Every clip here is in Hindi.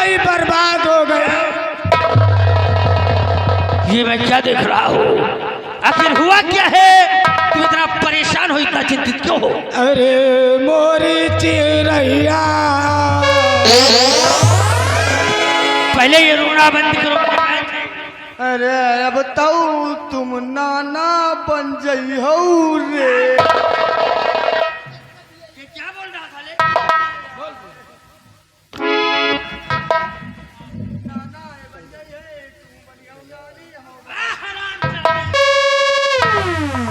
ही बर्बाद हो गए। ये मैं क्या देख रहा हूँ? आखिर हुआ क्या है? तुम इतना परेशान हो, इतना चिंतित क्यों हो? अरे मोरी चिरैया, पहले ये रोना बंद करो। अरे बताऊ तुम नाना बन जई हो रे। ये क्या बोल रहा था ले?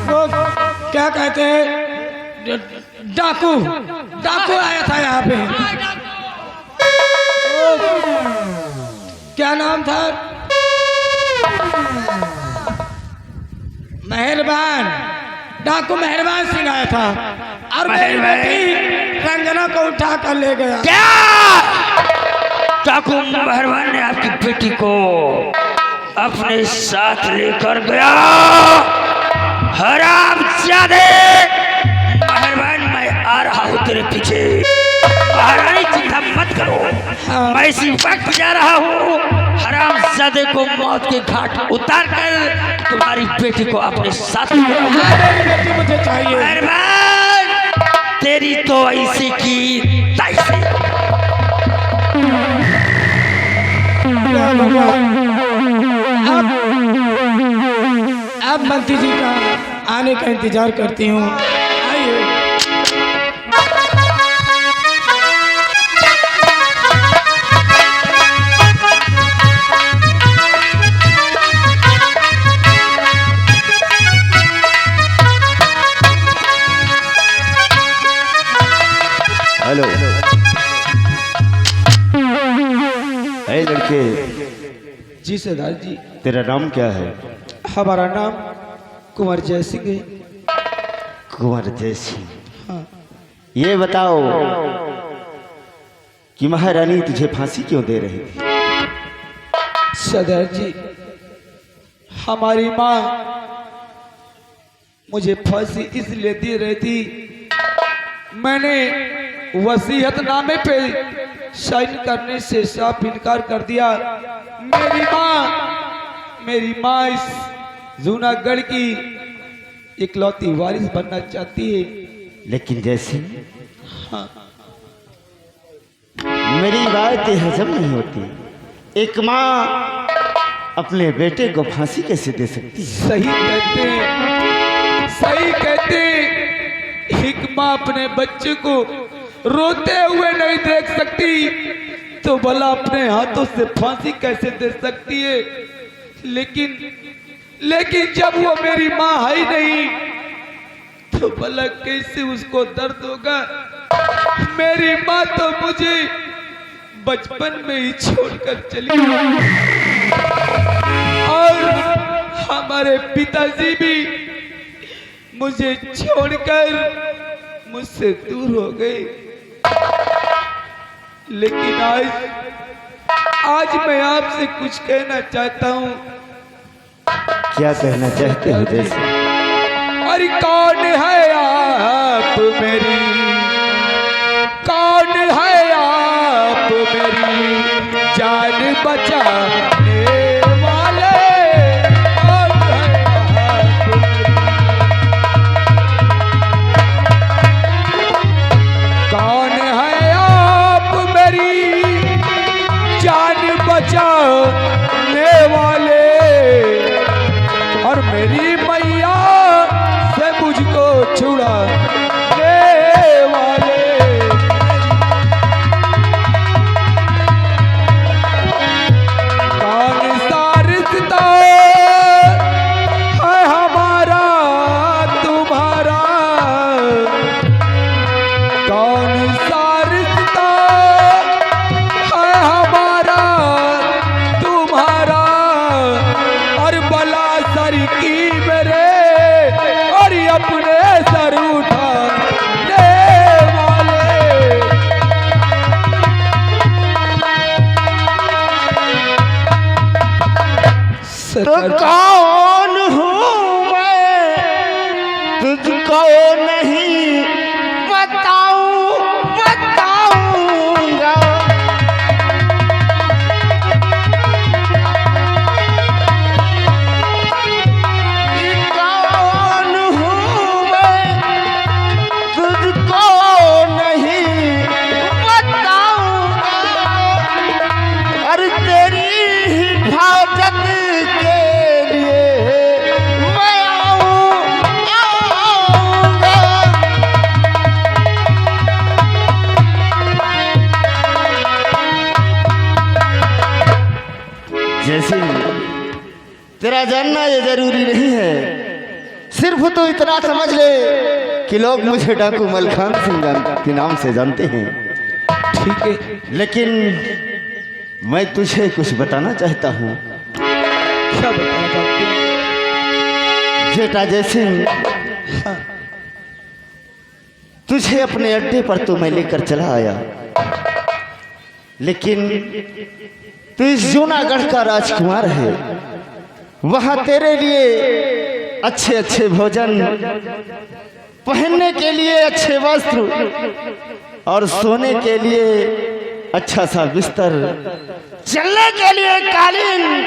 वो क्या कहते हैं, डाकू डाकू आया था यहाँ पे। क्या नाम था? मेहरबान, डाकू मेहरबान सिंह आया था और मेरी बेटी रंजना को उठा कर ले गया। क्या? डाकू मेहरबान ने आपकी बेटी को अपने साथ लेकर गया? हरामजादे! मेहरबान, मैं आ रहा हूँ तेरे पीछे। महारानी चिंता मत करो, मैं इसी वक्त जा रहा हूँ हरामजादे को मौत के घाट उतार कर तुम्हारी बेटी को अपने साथ ले जाऊंगा। बेटी मुझे चाहिए। मेहरबान, तेरी तो ऐसी की तैसी। अब मंत्री जी का आने का इंतजार करती हूँ। आइए। हेलो, हे लड़के, जी सरदार जी। तेरा नाम क्या है? हमारा नाम कुंवर जय सिंह है। कुंवर जैसी। हाँ। ये बताओ कि महारानी तुझे फांसी क्यों दे रही थी? सरदार जी, हमारी माँ मुझे फांसी इसलिए दे रही थी, मैंने वसीयतनामे पे साइन करने से साफ इनकार कर दिया। मेरी माँ इस जूनागढ़ की इकलौती वारिस बनना चाहती है। लेकिन जैसी, हाँ। मेरी बात हजम नहीं होती। एक माँ अपने बेटे को फांसी कैसे दे सकती है? सही कहते। एक माँ अपने बच्चे को रोते हुए नहीं देख सकती तो भला अपने हाथों से फांसी कैसे दे सकती है? लेकिन जब वो मेरी माँ है ही नहीं तो भला कैसे उसको दर्द होगा? मेरी माँ तो मुझे बचपन में ही छोड़कर चली गई और हमारे पिताजी भी मुझे छोड़कर मुझसे दूर हो गए। लेकिन आज मैं आपसे कुछ कहना चाहता हूँ। क्या कहना चाहते हो जैसे? अरे कौन है आप मेरी, कौन है आप मेरी जान बचाने वाले? कौन है आप मेरी जान बचाने वाले और मेरी मैया से मुझको छुड़ाने वाले? कौन सा रिश्ता है हमारा तुम्हारा? कौन सा रिश्ता है हमारा तुम्हारा? और बला सर की मेरे और अपने सर उठाने वाले? तो कौन हूँ मैं तुझको नहीं बताऊंगा। जैसे तेरा जानना ये जरूरी नहीं है, सिर्फ तो इतना समझ ले कि लोग मुझे डाकू मलखान सिंह के नाम से जानते हैं। ठीक है, लेकिन मैं तुझे कुछ बताना चाहता हूँ। क्या बताना चाहते हैं? जेठा जयसिंह, तुझे अपने अड्डे पर तो मैं लेकर चला आया, लेकिन तू इस जूनागढ़ का राजकुमार है। वहां तेरे लिए अच्छे अच्छे भोजन, पहनने के लिए अच्छे वस्त्र और सोने के लिए अच्छा सा बिस्तर, चलने के लिए कालीन,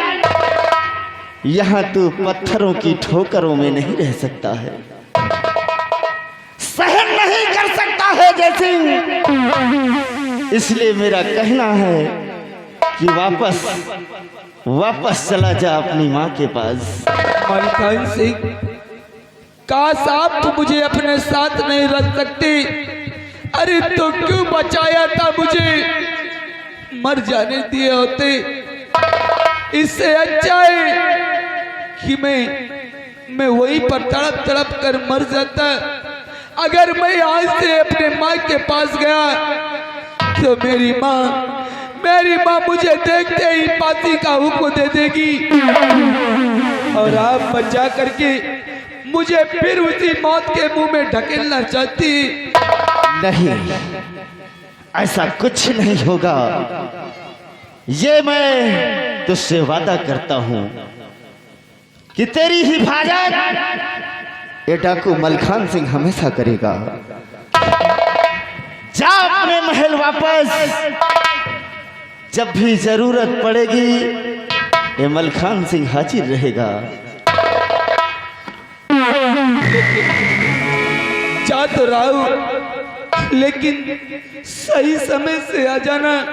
यहाँ तू पत्थरों की ठोकरों में नहीं रह सकता है, सहन नहीं कर सकता है जयसिंह। इसलिए मेरा कहना है कि वापस चला जा अपनी माँ के पास। मलखान सिंह, काश आप तो मुझे अपने साथ नहीं रख सकते। अरे तो क्यों बचाया था मुझे, मर जाने दिए होते। इससे अच्छा है कि मैं वहीं पर तड़प तड़प कर मर जाता। अगर मैं आज से अपने माँ के पास गया तो मेरी माँ मुझे देखते ही फांसी का हुक्म दे देगी, और आप बचा करके मुझे फिर उसी मौत के मुंह में ढकेलना चाहती। नहीं, ऐसा कुछ नहीं होगा। ये मैं तुझसे वादा करता हूं कि तेरी हिफाजत ये डाकू मलखान सिंह हमेशा करेगा। जा अपने महल वापस, जब भी जरूरत पड़ेगी ये मलखान सिंह हाजिर रहेगा। जा तो रहा हूं, लेकिन सही समय से आ जाना,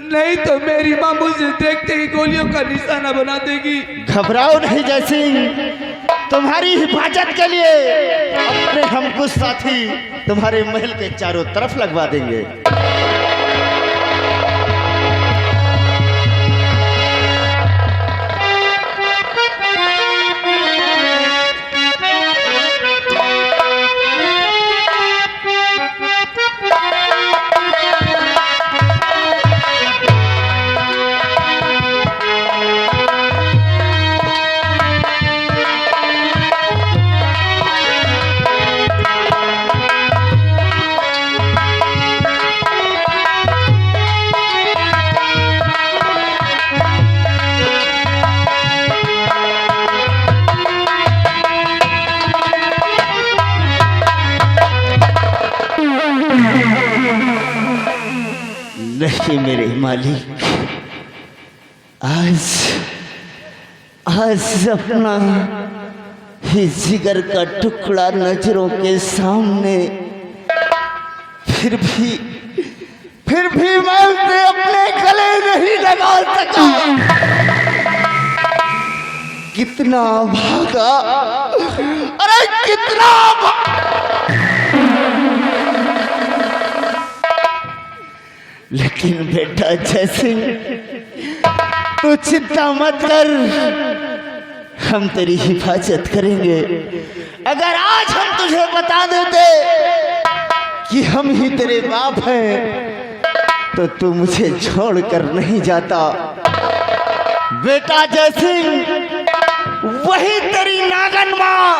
नहीं तो मेरी माँ मुझे देखते ही गोलियों का निशाना बना देगी। घबराओ नहीं जयसिंह, तुम्हारी हिफाजत के लिए अपने हम कुछ साथी तुम्हारे महल के चारों तरफ लगवा देंगे। नहीं मेरे मालिक, आज अपना ही जिगर का टुकड़ा नजरों के सामने, फिर भी मैं उसे अपने गले नहीं लगा सका। कितना भागा, अरे कितना लेकिन बेटा जयसिंह, तू चिंता मत कर, हम तेरी हिफाजत करेंगे। अगर आज हम तुझे बता देते कि हम ही तेरे बाप हैं तो तू मुझे छोड़कर नहीं जाता। बेटा जयसिंह, वही तेरी नागन माँ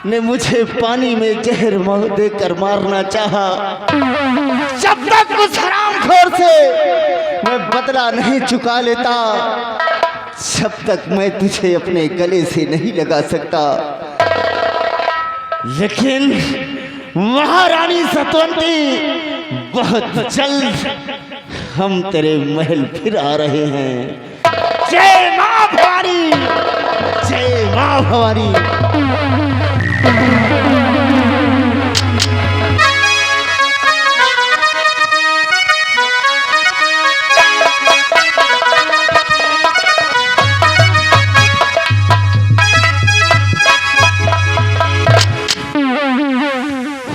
ने मुझे पानी में जहर देकर मारना चाहा। जब तक उस हरामखोर से मैं बदला नहीं चुका लेता, जब तक मैं तुझे अपने गले से नहीं लगा सकता। लेकिन महारानी सतवंती, बहुत जल्द हम तेरे महल फिर आ रहे हैं। जय मां भवानी, जय मां भवानी।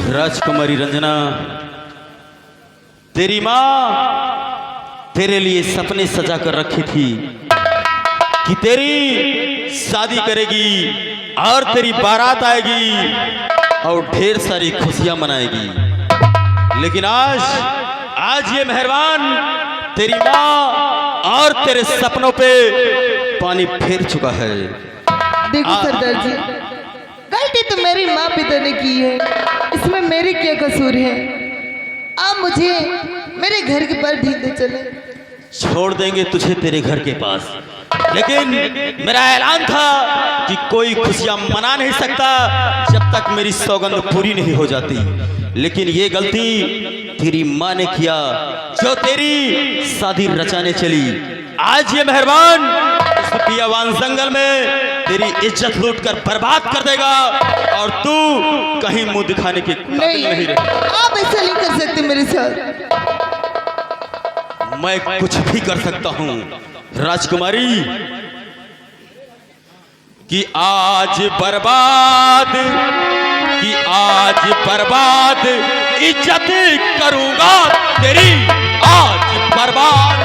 राजकुमारी रंजना, तेरी माँ तेरे लिए सपने सजा कर रखी थी, कि तेरी शादी करेगी और तेरी बारात आएगी और ढेर सारी खुशियां मनाएगी। लेकिन आज ये मेहरबान तेरी माँ और तेरे सपनों पे पानी फेर चुका है। देखो सरदार जी, गलती तो मेरी माँ पिता ने की है, इसमें मेरी क्या कसूर है? आप मुझे मेरे घर के पास भेज दे चले। छोड़ देंगे तुझे तेरे घर के पास, लेकिन मेरा ऐलान था कि कोई खुशियां मना नहीं सकता जब तक मेरी सौगंध पूरी नहीं हो जाती। लेकिन ये गलती तेरी माँ ने किया जो तेरी शादी रचाने चली। आज ये मेहरबान इस पियावान जंगल में तेरी इज्जत लूट कर बर्बाद कर देगा और तू कहीं मुंह दिखाने के काबिल नहीं रहे। आप ऐसा नहीं कर सकते मेरे साथ। मैं कुछ भी कर सकता हूँ राजकुमारी, कि आज बर्बाद इज्जत करूंगा तेरी, आज बर्बाद।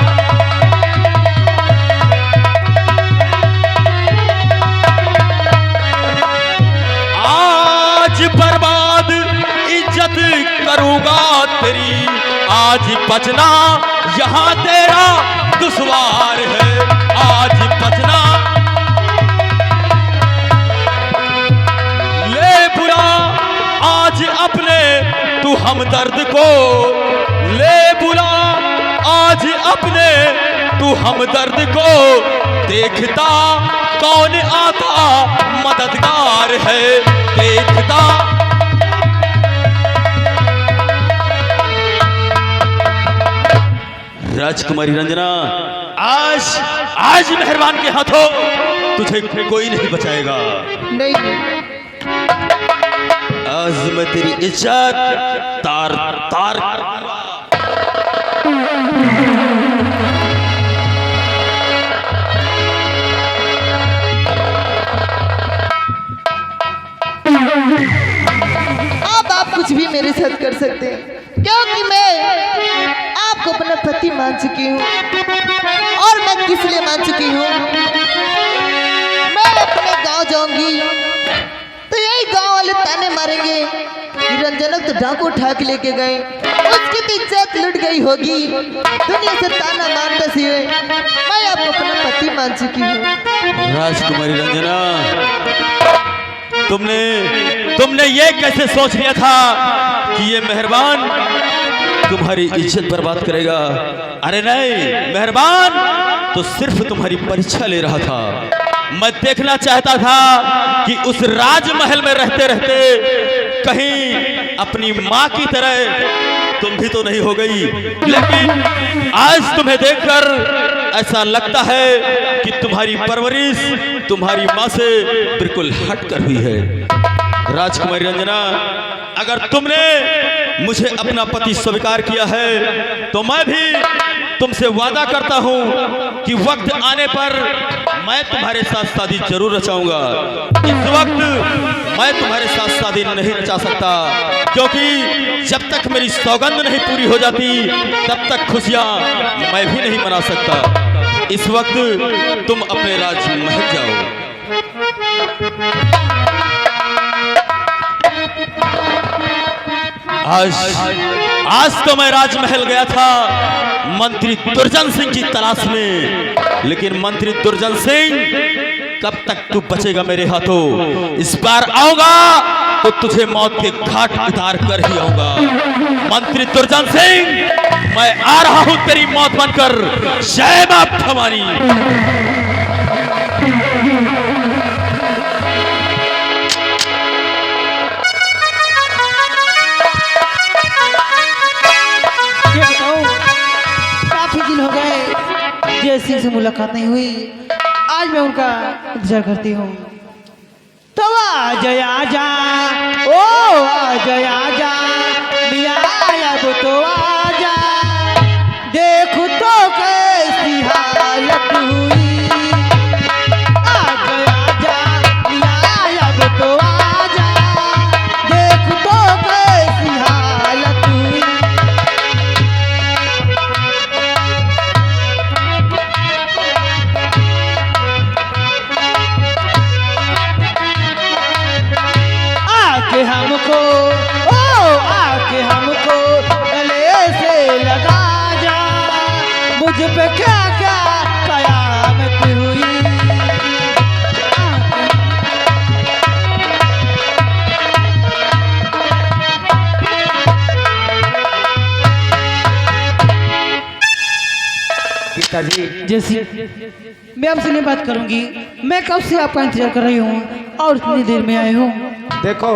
आज बर्बाद इज्जत करूंगा तेरी, आज बचना यहाँ तेरा दुश्वार है, आज बचना। ले बुला आज अपने तू हमदर्द को, ले बुला आज अपने तू हमदर्द को, देखता कौन आता मददगार है, देखता। राजकुमारी रंजना, आज मेहरबान के हाथों तुझे कोई नहीं बचाएगा। नहीं, आज मैं तेरी इज्जत तार तार अब आप कुछ भी मेरे साथ कर सकते हैं, क्योंकि मैं आपको अपना पति मान चुकी हूँ। और मैं किस लिए मान चुकी हूँ? मैं अपने गांव जाऊंगी तो यही गांव वाले ताने मारेंगे कि रंजना तो डाकू उठा के लेके गए, उसकी तो इज्जत लुट गई होगी, दुनिया से ताना मारता सिए। मैं आपको अपना पति मान चुकी हूँ। राजकुमारी रंजना, तुमने ये कैसे सोच लिया था कि ये मेहरबान तुम्हारी इज्जत बर्बाद करेगा? अरे नहीं, मेहरबान तो सिर्फ तुम्हारी परीक्षा ले रहा था। मैं देखना चाहता था कि उस राजमहल में रहते रहते कहीं अपनी माँ की तरह तुम भी तो नहीं हो गई। लेकिन आज तुम्हें देखकर ऐसा लगता है कि तुम्हारी परवरिश तुम्हारी माँ से बिल्कुल हट कर हुई है। राजकुमारी रंजना, अगर तुमने मुझे अपना पति स्वीकार किया है तो मैं भी तुमसे वादा करता हूं कि वक्त आने पर मैं तुम्हारे साथ शादी जरूर रचाऊंगा। इस वक्त मैं तुम्हारे साथ शादी नहीं रचा सकता, क्योंकि जब तक मेरी सौगंध नहीं पूरी हो जाती तब तक खुशियां मैं भी नहीं मना सकता। इस वक्त तुम अपने राजमहल जाओ। आज तो मैं राजमहल गया था मंत्री दुर्जन सिंह की तलाश में, लेकिन मंत्री दुर्जन सिंह कब तक तू बचेगा मेरे हाथों? इस बार आऊंगा तो तुझे मौत के घाट उतार कर ही आऊंगा। मंत्री दुर्जन सिंह, मैं आ रहा हूं तेरी मौत बनकर। जय मां भवानी। जय सिंह से मुलाकात नहीं हुई, आज मैं उनका इंतजार करती हूँ। तो आजा आजा, ओ आजा आजा, मियाँ अब तो आजा, देख तो कैसी हालत हुई। आजा आजा, मियाँ अब तो आजा, देख तो कैसी हालत हुई। मुझ पे क्या क्या कयामत हुई। पिताजी जैसी मैं आपसे नहीं बात करूंगी, मैं कब से आपका इंतजार कर रही हूँ और इतनी देर में आए हो। देखो,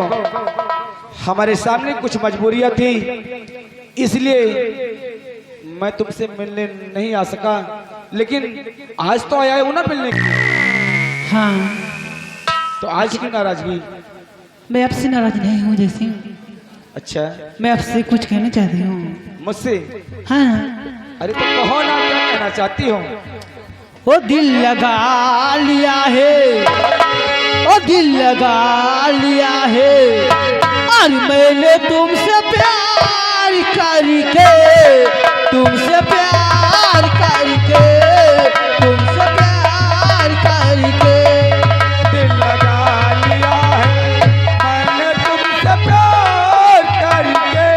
हमारे सामने कुछ मजबूरियां थी, इसलिए मैं तुमसे मिलने नहीं आ सका, लेकिन आज तो आया हूं ना मिलने के लिए। हाँ, तो आज की नाराजगी? मैं आपसे नाराज नहीं हूँ जैसी, अच्छा, मैं आपसे कुछ कहना चाहती हूँ। मुझसे? हाँ, अरे तो कहो ना, क्या कहना चाहती हो? वो दिल लगा लिया है, वो दिल लगा लिया है, और मैंने तुमसे प्यार करके, तुमसे प्यार करके, तुमसे प्यार करके दिल लगा लिया है मैंने तुमसे प्यार करके,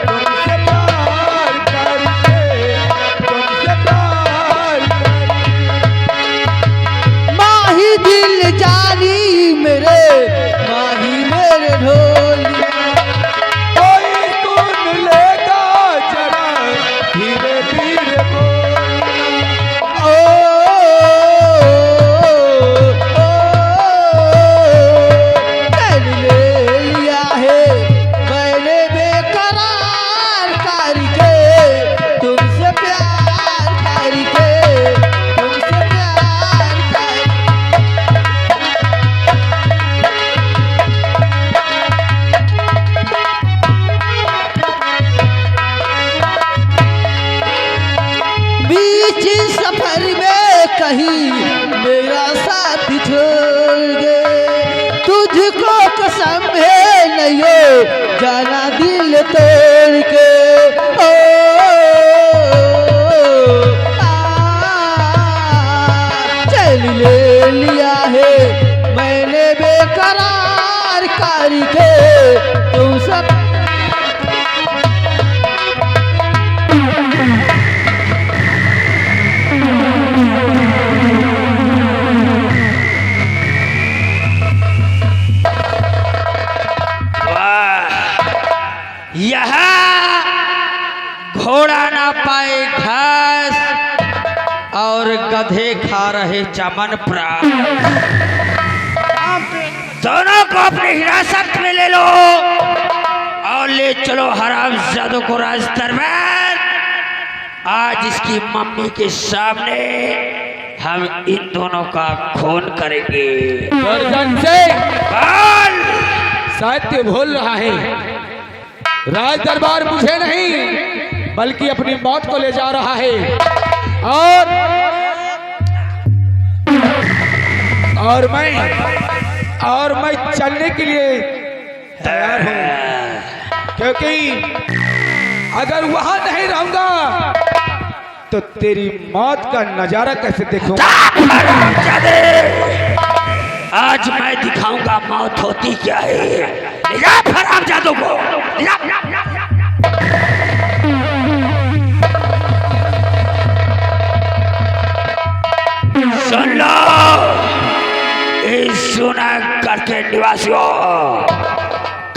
तुमसे प्यार करके, तुमसे प्यार करके। माही दिल जानी मेरे, माही मेरे ढोलिया, कोई सुन लेगा जरा धीरे धीरे बोलना। मैंने ले लिया है मैंने बेकरार करके, तुमसे प्यार करके, तुमसे प्यार करके। बीच सफर में कहीं मेरा साथ छोड़ गए, तुझको कसम है नहीं हो जाना दिल तोड़ के। ओ, चल ले लिया है मैंने बेकरार करके, तुम सब यहाँ घोड़ा ना पाए घास और गधे खा रहे चमन प्रास। दोनों को अपनी हिरासत में ले लो और ले चलो हरामजादों को राज दरबार। आज इसकी मम्मी के सामने हम इन दोनों का खून करेंगे। गर्दन से बोल। साहित्य बोल रहा है, राज दरबार मुझे नहीं बल्कि अपनी मौत को ले जा रहा है, और मैं चलने के लिए तैयार हूं, क्योंकि अगर वहां नहीं रहूंगा तो तेरी मौत का नजारा कैसे देखूंगा। आज मैं दिखाऊंगा मौत होती क्या है। निजात हरामजादों को सुन लो, इस जूनागढ़ के निवासियों,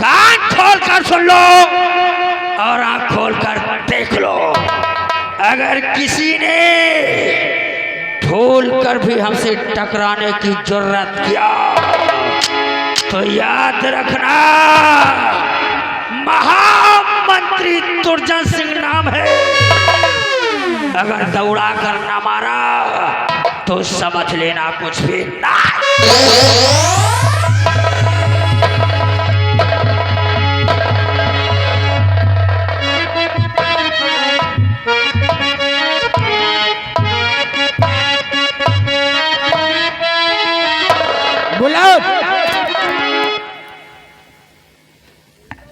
कान खोल कर सुन लो और आंख खोल कर देख लो। अगर किसी ने भूल कर भी हमसे टकराने की जरूरत किया तो याद रखना, महामंत्री दुर्जन सिंह नाम है। अगर दौड़ा कर न मारा तो समझ लेना कुछ भी ना। बुलाओ।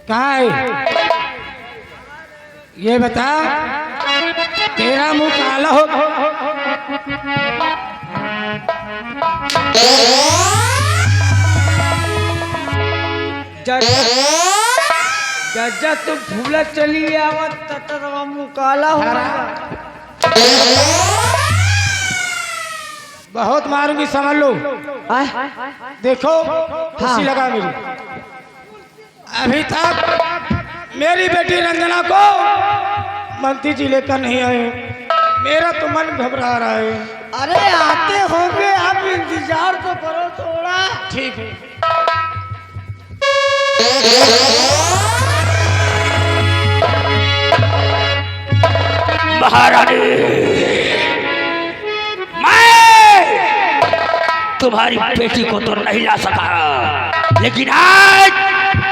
कहाँ है? ये बता, तेरा मुंह काला हो। जज्जा तुम फूला चली आवत मुंह काला हो। बहुत मारूंगी समझ लो। आय, देखो खुशी लगा मेरी। अभी तक मेरी बेटी रंजना को मंत्री जी लेकर नहीं आए। मेरा तो मन घबरा रहा है। अरे आते होंगे, आप इंतजार तो करो थोड़ा। ठीक है। महारानी, मैं तुम्हारी बेटी को तो नहीं ला सका, लेकिन आज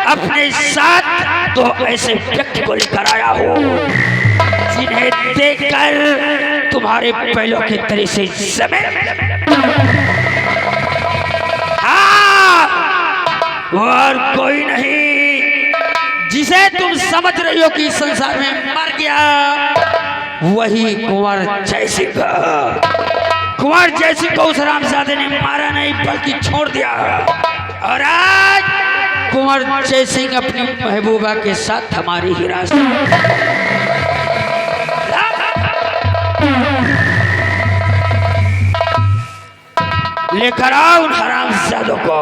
अपने साथ तो ऐसे व्यक्ति को लेकर आया हूँ जिन्हें देखकर तुम्हारे पहलों के तरी से जमीन, हाँ, और कोई नहीं, जिसे तुम समझ रही हो कि संसार में मर गया, वही कुंवर जयसिंह। कुंवर जयसिंह को उस रामजादे ने मारा नहीं बल्कि छोड़ दिया, और आज कुंवर जयसिंह अपनी महबूबा के साथ हमारी हिरासत लेकर आओ उन हरामजादों को।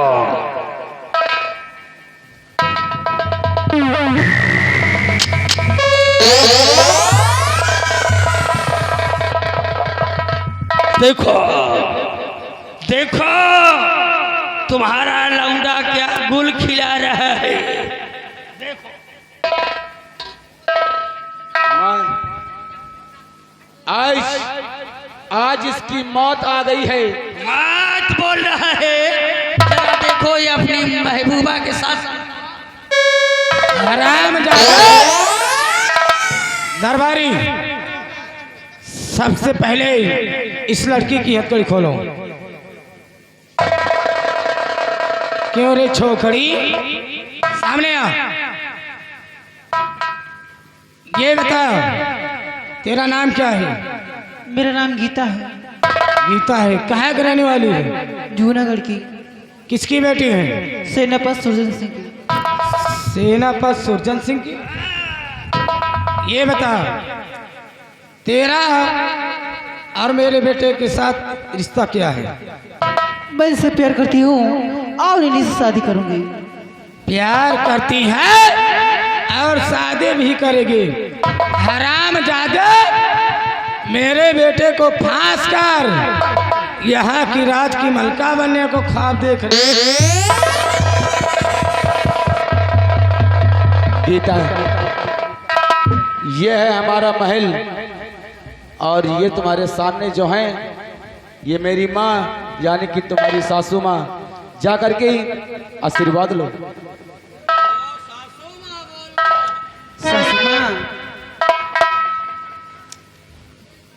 देखो देखो तुम्हारा लौंडा क्या गुल खिला रहा है। देखो आज इसकी मौत आ गई है। मत बोल रहा है। जरा देखो ये अपनी महबूबा के साथ हराम दरबारी, सबसे पहले इस लड़की की हथकड़ी खोलो। क्यों रे छोकरी, सामने आ। ये बता तेरा नाम क्या है? मेरा नाम गीता है। गीता है। कहाँ की रहने वाली है? जूनागढ़ की। किसकी बेटी है? सेनापति सुरजन सिंह की। सेनापति सुरजन सिंह की। ये बता तेरा और मेरे बेटे के साथ रिश्ता क्या है? मैं इनसे प्यार करती हूँ और इन्हीं से शादी करूंगी। प्यार करती है और शादी भी करेगी। हरामजादे, मेरे बेटे को फांस कर यहाँ की राज की मलका बनने को ख्वाब देख रहे। गीता, ये है हमारा महल, और ये तुम्हारे सामने जो हैं ये मेरी माँ यानी कि तुम्हारी सासू माँ। जा करके ही आशीर्वाद लो। सासू माँ,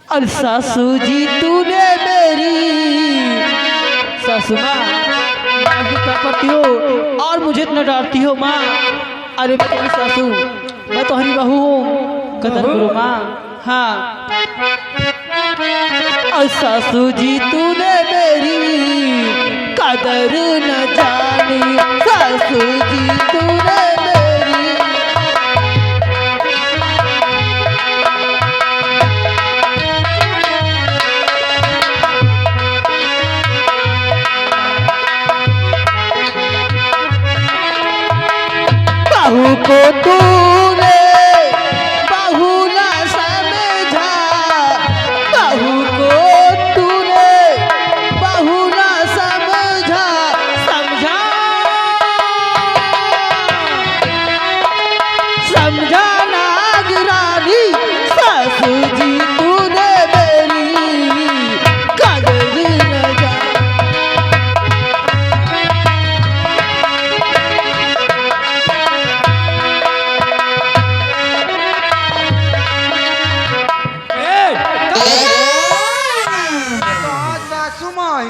और सासू जी तूने मेरी, सासू माँ क्या करती हो और मुझे इतना डांटती हो माँ? अरे मैं तेरी सासू, मैं तुम्हारी बहू हूँ, कदर करो माँ। हाँ, और सासू जी तूने मेरी कदर न जानी, सासू जी तूने मेरी। बहू को तूने बहू ना समझा, बहू को तूने बहू ना समझा, समझा समझा नागरानी, सासू जी तूने मेरी कदर न जानी। सासू माई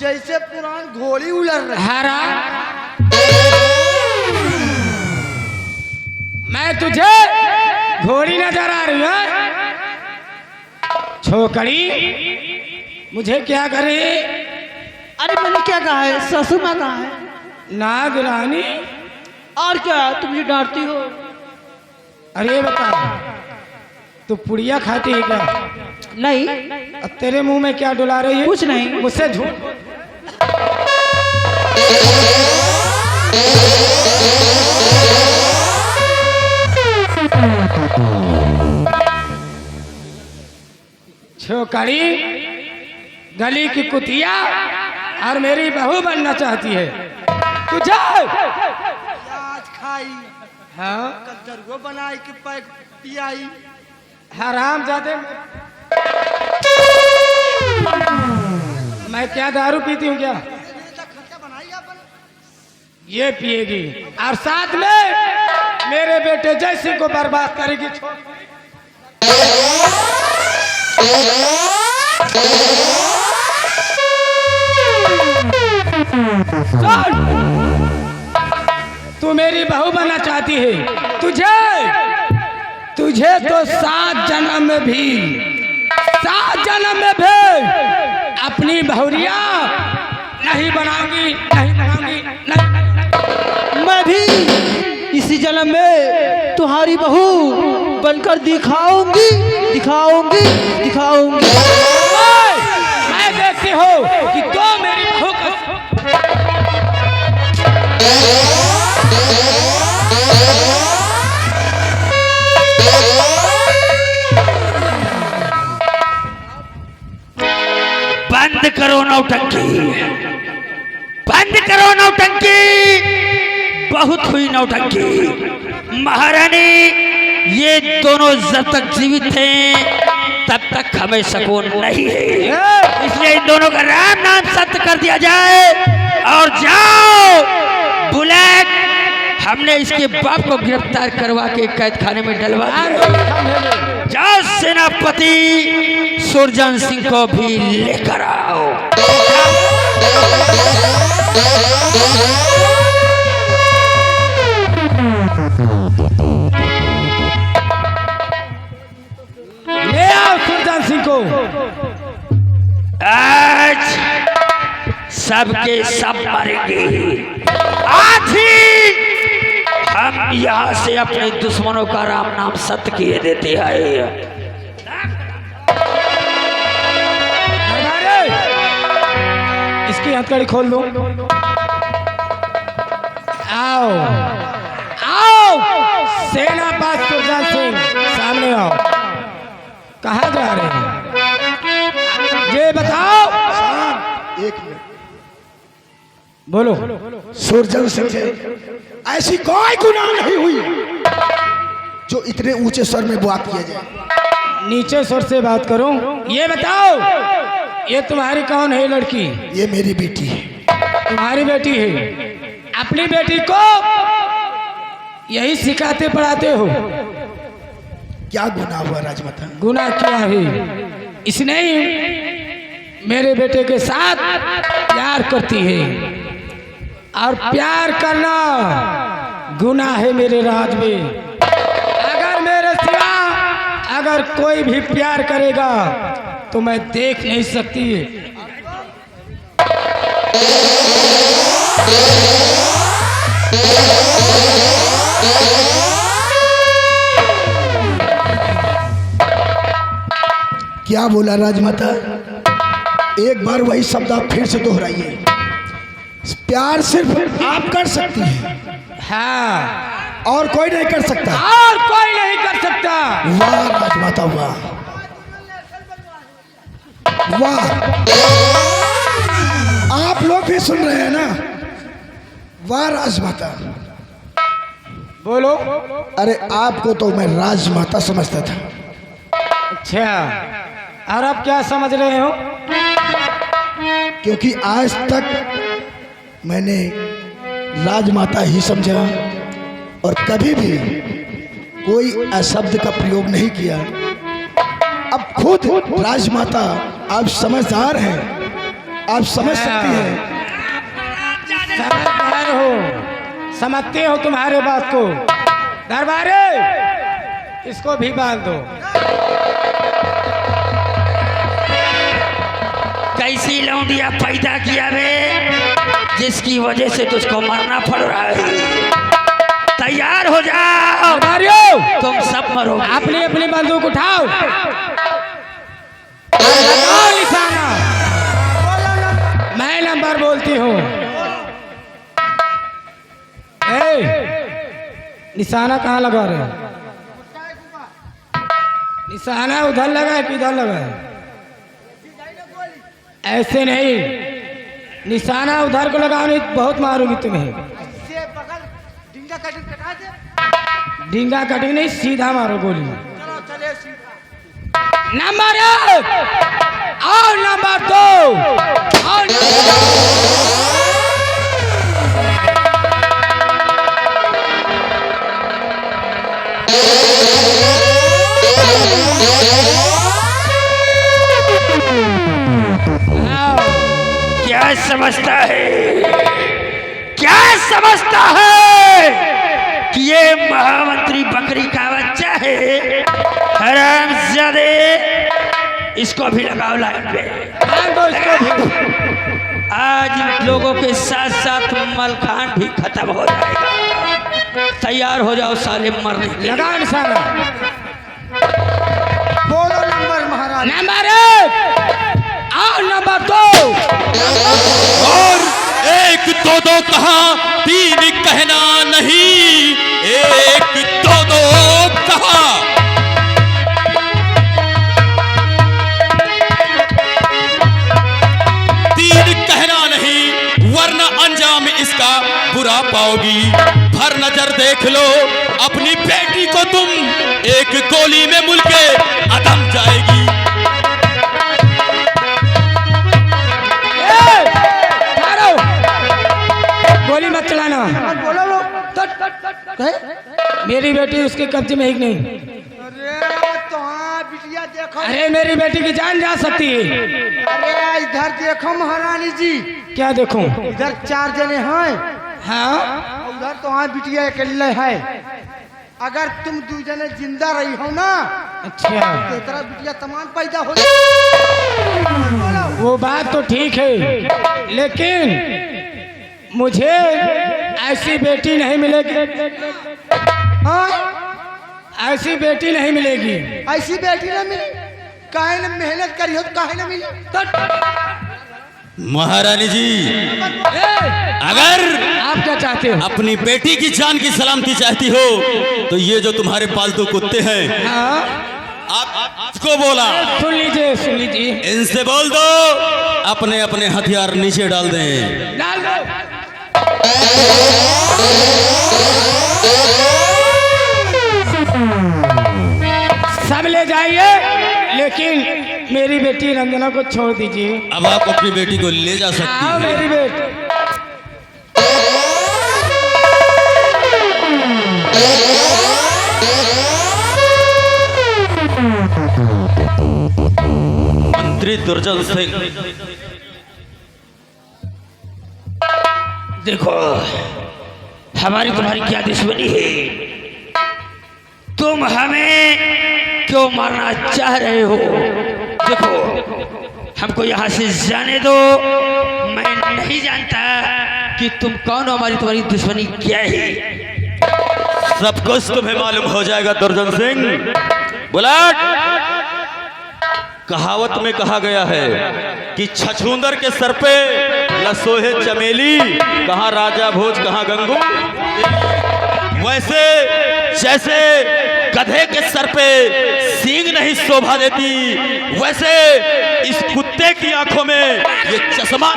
जैसे पुरान घोड़ी उलर रही। हरा, मैं तुझे घोड़ी नजर आ रही है? छोकरी, मुझे क्या करे? अरे मैंने क्या कहा है? सासू माँ कहा है? नागरानी, और क्या तुम मुझे डांटती हो? अरे बता तू पुड़िया खाती है क्या? नहीं, अब तेरे मुंह में क्या डुला रही है? कुछ नहीं। मुझसे झूठ बोल। छोकरी, गली की कुतिया और मेरी बहू बनना चाहती है। तुझे आज खाई हाँ कद्दरुआ बनाई के पैक पियाई। हराम जादे, मैं क्या दारू पीती हूँ क्या? खर्चा बनाई अपन। ये पिएगी और साथ में मेरे बेटे जैसे को बर्बाद करेगी। तू मेरी बहू बनना चाहती है। तुझे तो 7 जन्म में भी अपनी बहुरिया नहीं बनाऊंगी, नहीं। मैं भी इसी जन्म में तुम्हारी बहू बनकर दिखाऊंगी। मैं देखती हो कि तो मेरी बहू बंद करो नौटंकी, बहुत हुई नौटंकी। महारानी, ये दोनों जब तक जीवित हैं तब तक हमें सुकून नहीं है, इसलिए इन दोनों का राम नाम सत्य कर दिया जाए। और जाओ बुलेट, हमने इसके बाप को गिरफ्तार करवा के कैद खाने में डलवा दिया। जाओ सेनापति सुरजन सिंह को भी लेकर आओ। ले आओ सुरजन सिंह को। आज सबके सब मरेंगे। आज ही हम यहाँ से अपने दुश्मनों का राम नाम सत्य किए देते हैं। इसकी हथकड़ी खोल दो। आओ सेनापति सुरजन सिंह, सामने आओ। कहाँ जा रहे हैं ये बताओ? एक मिनट। बोलो। सुरजन सिंह से ऐसी कोई गुनाह नहीं हुई जो इतने ऊंचे स्वर में बात किया जाए। नीचे स्वर से बात करो। ये बताओ, ये तुम्हारी कौन है लड़की? ये मेरी बेटी है। तुम्हारी बेटी है। अपनी बेटी को यही सिखाते पढ़ाते हो? क्या गुनाह हुआ राजमाता? गुनाह क्या है? इसने ही मेरे बेटे के साथ प्यार करती है, और प्यार करना गुनाह है मेरे राज में। अगर मेरे सिवा अगर कोई भी प्यार करेगा तो मैं देख नहीं सकती। क्या बोला राजमाता? एक बार वही शब्द आप फिर से दोहराइए। प्यार सिर्फ आप कर सकती हैं। हाँ, और कोई नहीं कर सकता। और कोई नहीं कर सकता। वाह राजमाता, वाह वाह। आप लोग भी सुन रहे हैं ना? वाह राजमाता। बोलो। अरे आपको तो मैं राजमाता समझता था। अच्छा, और अब क्या समझ रहे हो? क्योंकि आज तक मैंने राजमाता ही समझा और कभी भी कोई अशब्द का प्रयोग नहीं किया। अब खुद राजमाता आप समझदार हैं, आप समझ सकती हैं। समझदार हो, समझते हो तुम्हारे बात को। दरबारे, इसको भी बांध दो। कैसी लौंडिया पैदा किया बे, जिसकी वजह से तुझको मरना पड़ रहा है। तैयार हो जाओ, मारियो तुम सब मरोगे। अपनी अपनी बंदूक उठाओ, लगाओ निशाना। मैं नंबर बोलती हूँ। निशाना कहाँ लगा रहे हो? निशाना उधर लगा है कि इधर लगा है? ऐसे नहीं, निशाना उधर को लगाओ, नहीं बहुत मारूंगी तुम्हें। डींगा कटिंग नहीं, सीधा मारो गोली। नंबर 1 और नंबर 2 और क्या समझता है, क्या समझता है कि ये महामंत्री बकरी का बच्चा है? हरामजादे, इसको भी लगाओ लाइन पे। आज इन लोगों के साथ साथ मलखान भी खत्म हो जाएगा। तैयार हो जाओ साले मरने के लिए। लगाओ निशाना। बोलो नंबर महाराज। नंबर 1 और नंबर 2 और 1 2 2 कहा, 3 कहना नहीं, 1 2 2 कहा। कहना नहीं, वरना अंजाम इसका बुरा पाओगी। भर नजर देख लो अपनी बेटी को, तुम एक गोली में मुल्के अदम जाएगी। गोली मत चलाना। बोलो लो। मेरी बेटी उसके कब्जे में ही नहीं। अरे तो हाँ बिटिया देखो। अरे मेरी बेटी की जान जा सकती है। अरे इधर देखो महारानी जी। क्या देखूं? इधर 4 जने हैं। हाँ, उधर तो हाँ बिटिया अकेले है। अगर तुम 2 जने जिंदा रही हो ना, अच्छा, तो तेरा बिटिया तमाम पैदा हो जाए। वो बात तो ठीक है, लेकिन मुझे ऐसी बेटी नहीं मिलेगी। हाँ, ऐसी बेटी नहीं मिलेगी। ऐसी बेटी ना मिली, काहे न मेहनत करी हो तो काहे न मिली। महारानी जी, अगर आप क्या चाहते हो? अपनी बेटी की जान की सलामती चाहती हो तो ये जो तुम्हारे पालतू कुत्ते हैं, हाँ, आप इसको बोला, सुन लीजिए, सुन लीजिए। इनसे बोल दो अपने अपने हथियार नीचे डाल दें। डाल दो। सब ले जाइए, लेकिन मेरी बेटी रंजना को छोड़ दीजिए। अब आप अपनी बेटी को ले जा सकती आओ हैं। मेरी बेटी। मंत्री दुर्जन सिंह, देखो हमारी तुम्हारी क्या दुश्मनी है? तुम हमें क्यों मारना चाह रहे हो? देखो हमको यहाँ से जाने दो। मैं नहीं जानता कि तुम कौन हो, तुम्हारी दुश्मनी क्या है। सब कुछ तुम्हें मालूम हो जाएगा दुर्जन सिंह। बुलाट, कहावत में कहा गया है कि छछूंदर के सर पे न सोहे चमेली, कहाँ राजा भोज कहाँ गंगू। वैसे जैसे गधे के सर पे सींग नहीं शोभा देती, वैसे इस कुत्ते की आंखों में ये चश्मा।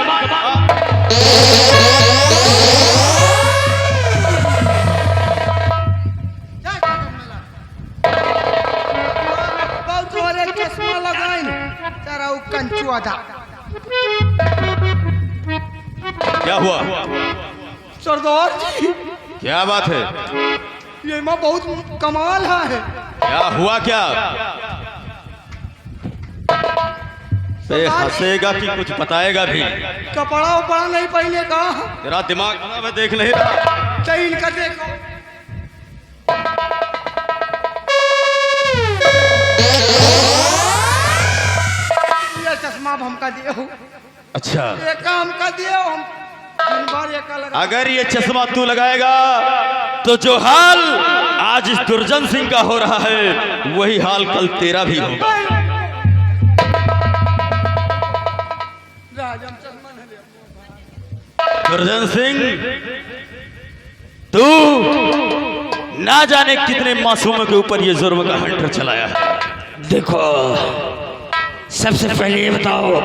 चश्मा लगाई तेरा कंचुआ था। क्या हुआ? सरदार जी, क्या बात है? ये माँ बहुत कमाल है। क्या हुआ? क्या से हंसेगा कि कुछ बताएगा भी? कपड़ा उपड़ा नहीं पहने का। तेरा दिमाग मैं देख नहीं रहा। तो इनका देखो। ये चश्मा हमका दियो। अच्छा, ये काम का दियो हम। अगर ये चश्मा तू लगाएगा तो जो हाल आज इस दुर्जन सिंह का हो रहा है वही हाल कल तेरा भी होगा। दुर्जन सिंह, तू ना जाने कितने मासूमों के ऊपर ये जुर्म का हंटर चलाया है। देखो, सबसे पहले ये बताओ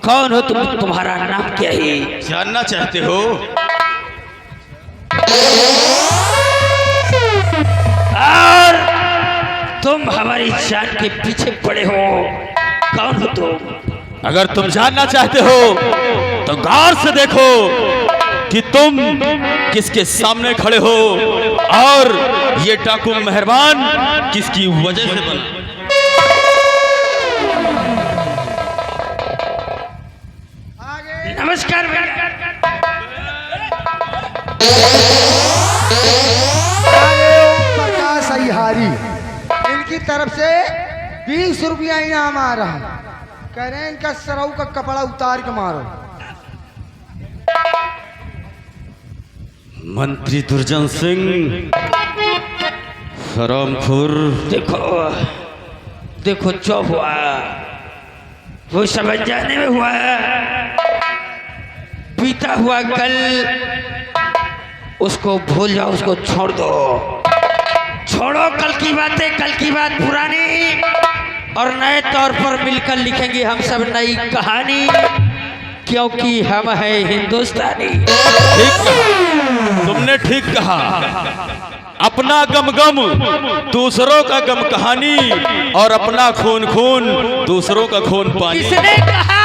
कौन हो तुम, तुम्हारा नाम क्या है? जानना चाहते हो? और तुम हमारी जान के पीछे पड़े हो, कौन हो तुम? अगर तुम जानना चाहते हो तो गौर से देखो कि तुम किसके सामने खड़े हो और ये डाकू मेहरबान किसकी वजह से बना। नमस्कार प्रकाश अहिहारी, इनकी तरफ से 20 रुपया इनाम आ रहा है। कह रहे हैं इनका सरऊ का कपड़ा उतार के मारो। मंत्री दुर्जन सिंह हरामखोर, देखो देखो, जो हुआ वो समझ जाने में हुआ। बीता हुआ कल उसको भूल जाओ, उसको छोड़ दो। छोड़ो कल की बातें, कल की बात पुरानी, और नए तौर पर मिलकर लिखेंगे हम सब नई कहानी, क्योंकि हम हैं हिंदुस्तानी। ठीक कहा, तुमने ठीक कहा। अपना गम गम दूसरों का गम कहानी, और अपना खून खून दूसरों का खून पानी। किसने कहा?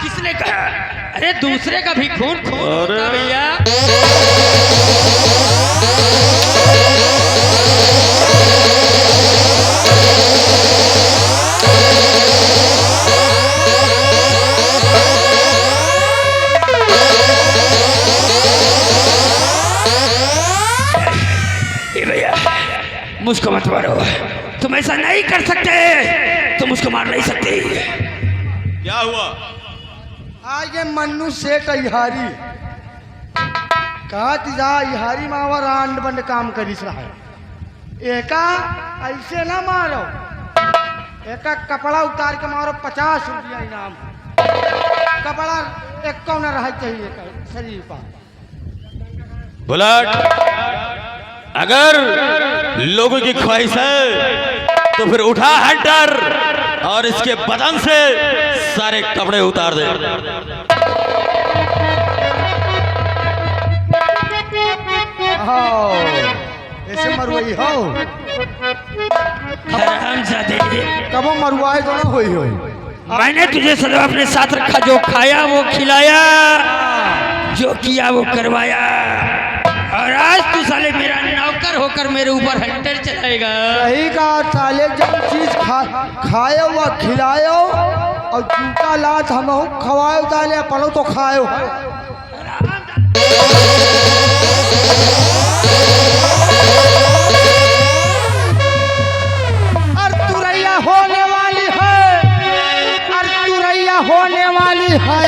किसने कहा? अरे दूसरे का भी खून खून होता है भैया। भैया मुझको मत मारो, तुम ऐसा नहीं कर सकते, तुम उसको मार नहीं सकते। क्या हुआ? आज ये मन्नू सेठ अहिहारी कहा जा अहिहारी मावा रांड बंड काम करीस रहा है। एका ऐसे ना मारो, एका कपड़ा उतार के मारो, 50 रुपया इनाम। कपड़ा एक कौन रह चाहिए शरीर पर। बुलेट, अगर लोगों की ख्वाहिश है तो फिर उठा हंटर और इसके बदन से सारे कपड़े उतार दे। ऐसे मरवाई हो कबो मरवाए तो ना हुई हो। मैंने तुझे सदा अपने साथ रखा, जो खाया वो खिलाया, जो किया वो करवाया, और आज तू साले मेरा नौकर होकर मेरे ऊपर हंटर चलाएगा। सही कहा साले, जब चीज खाए हुआ खिलायो और जूता लात हम खवाए उतारे पढ़ो तो खाए। तुरैया होने वाली है, तुरैया होने वाली है,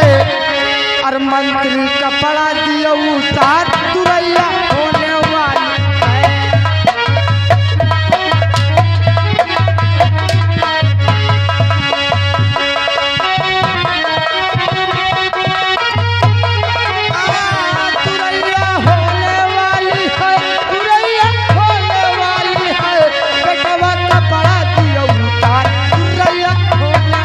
और मंत्री कपड़ा दियो उतार, तुरैया होने वाली है। तुरैया होने वाली है, तुरैया होने वाली है, बेटवा कपड़ा दियो उतार, तुरैया होने।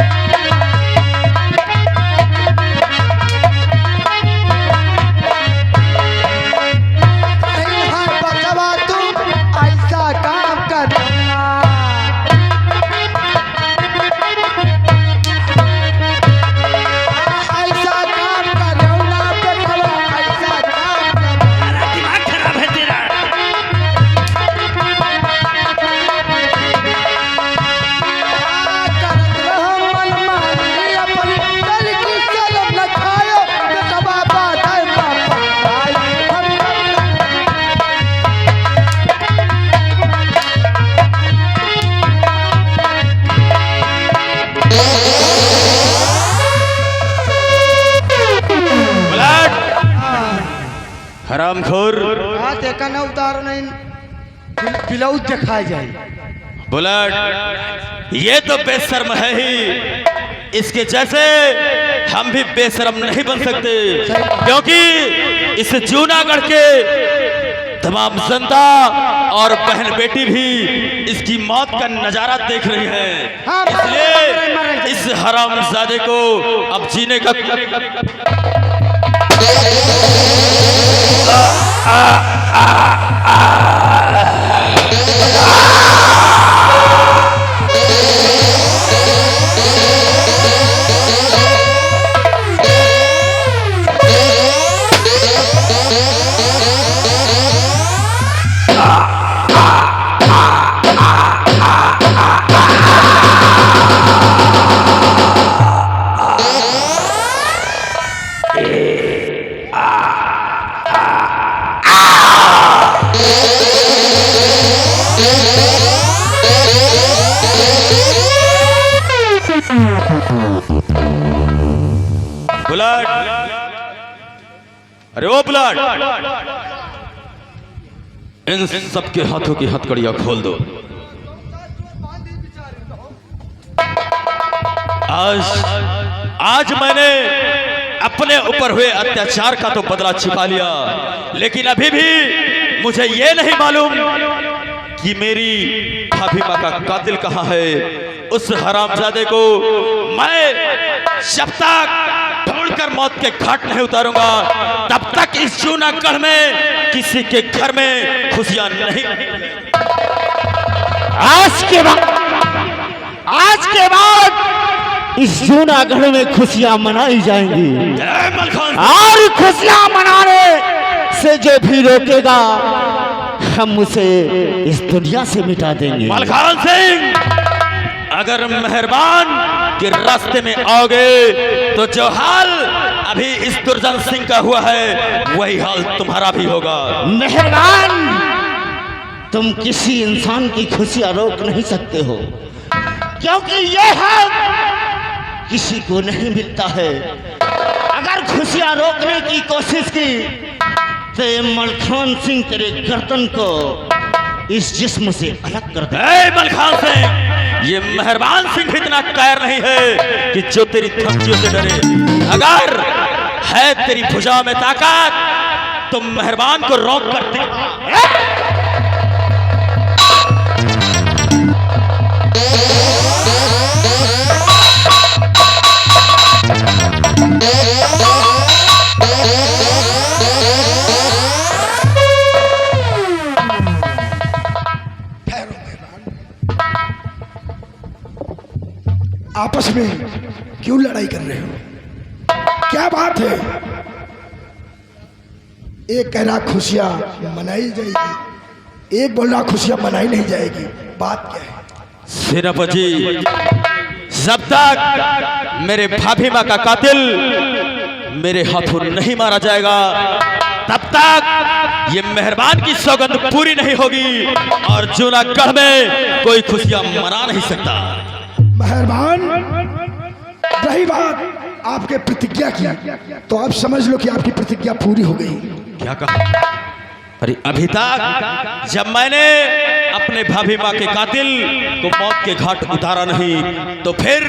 हरामखोर। हाँ देखा ना उतारो नहीं ब्लाउज दिखाया जाए। बुलेट, ये तो बेशर्म है ही, इसके जैसे हम भी बेशर्म नहीं बन सकते, क्योंकि इस जूनागढ़ के तमाम जनता और बहन बेटी भी इसकी मौत का नजारा देख रही है। इसलिए इस हरामजादे को अब जीने का बुलेट, अरे ओ बुलेट, इन सबके हाथों की हथकड़ियां खोल दो। आज मैंने अपने ऊपर हुए अत्याचार का तो बदला छिपा लिया, लेकिन अभी भी मुझे ये नहीं मालूम कि मेरी भाभी माँ का कातिल कहाँ है। उस हरामजादे को मैं जब तक ढूंढकर मौत के घाट नहीं उतारूंगा, तब तक इस जूनागढ़ में किसी के घर में खुशियां नहीं। आज के बाद इस जूनागढ़ में खुशियां मनाई जाएंगी, और खुशियां मनाने से जो भी रोकेगा हम उसे इस दुनिया से मिटा देंगे। मलखान सिंह, अगर मेहरबान के रास्ते में आओगे तो जो हाल अभी इस दुर्जन सिंह का हुआ है वही हाल तुम्हारा भी होगा। मेहरबान, तुम किसी इंसान की खुशियां रोक नहीं सकते हो, क्योंकि यह हक किसी को नहीं मिलता है। अगर खुशियां रोकने की कोशिश की तो मलखान सिंह तेरे गर्दन को इस जिस्म से अलग कर दे। मलखान सिंह, ये मेहरबान सिंह इतना कायर नहीं है कि जो तेरी धमकियों से डरे। अगर है तेरी भुजाओं में ताकत तो मेहरबान को रोक कर दे। आपस में क्यों लड़ाई कर रहे हो? क्या बात है? एक कह रहा खुशियां मनाई जाएगी, एक बोल रहा खुशियां मनाई नहीं जाएगी। बात क्या है? सेनापति, जब तक मेरे भाभी माँ का कातिल मेरे हाथों नहीं मारा जाएगा, तब तक ये मेहरबान की सौगंध पूरी नहीं होगी और जूनागढ़ में कोई खुशियां मना नहीं सकता। मेहरबान, रही बात आपके प्रतिज्ञा की, तो आप समझ लो कि आपकी प्रतिज्ञा पूरी हो गई। क्या कहा? अरे अभी तक जब मैंने अपने भाभी माँ के कातिल को मौत के घाट उतारा नहीं, तो फिर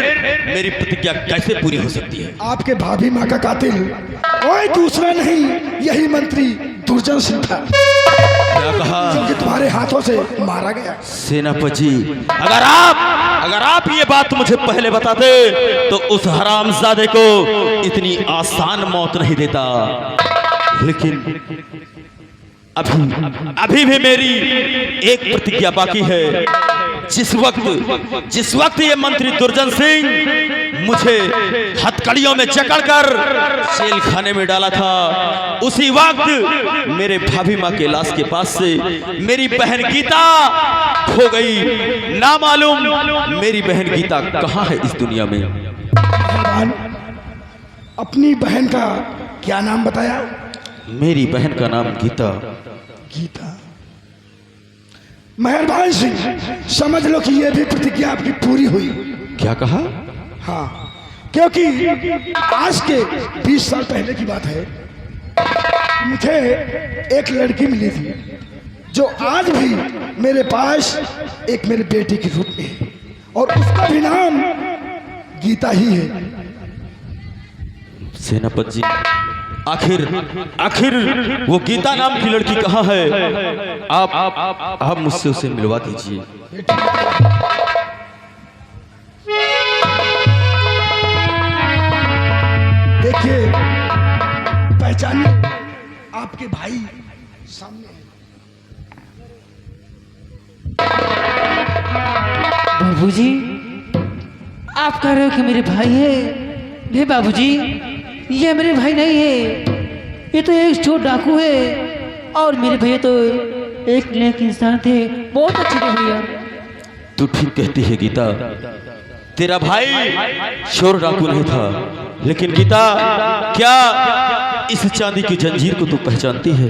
मेरी प्रतिज्ञा कैसे पूरी हो सकती है? आपके भाभी माँ का कातिल कोई दूसरा नहीं, यही मंत्री दुर्जन सिंह था। क्या कहा? जो कि तुम्हारे हाथों से मारा गया। सेनापति, अगर आप ये बात मुझे पहले बताते तो उस हरामजादे को इतनी आसान मौत नहीं देता। लेकिन अभी भी मेरी एक प्रतिज्ञा बाकी है। जिस वक्त ये मंत्री दुर्जन सिंह मुझे हथकड़ियों में जकड़कर जेल खाने में डाला था, उसी वक्त मेरे भाभी माँ के लाश के पास से मेरी बहन गीता खो गई। ना मालूम मेरी बहन गीता कहाँ है इस दुनिया में। भगवान, अपनी बहन का क्या नाम बताया? मेरी बहन का नाम गीता। गीता। मेहरबान सिंह, समझ लो कि यह भी प्रतिज्ञा आपकी पूरी हुई। क्या कहा? हाँ, क्योंकि आज के 20 साल पहले की बात है। मुझे एक लड़की मिली थी जो आज भी मेरे पास एक मेरे बेटी के रूप में है और उसका भी नाम गीता ही है। सेनापति जी, आखिर वो गीता नाम की लड़की कहाँ है? आप मुझसे उसे मिलवा दीजिए। देखिए, पहचानिए, आपके भाई सामने हैं। बाबूजी, आप कह रहे हो कि मेरे भाई है? नहीं बाबूजी, ये मेरे भाई नहीं है, ये तो एक चोर डाकू है और मेरे भैया तो एक नेक इंसान थे, बहुत अच्छे थे भैया। तू ठीक कहती है गीता, तेरा भाई चोर डाकू नहीं था, लेकिन गीता क्या इस चांदी की जंजीर को तू पहचानती है?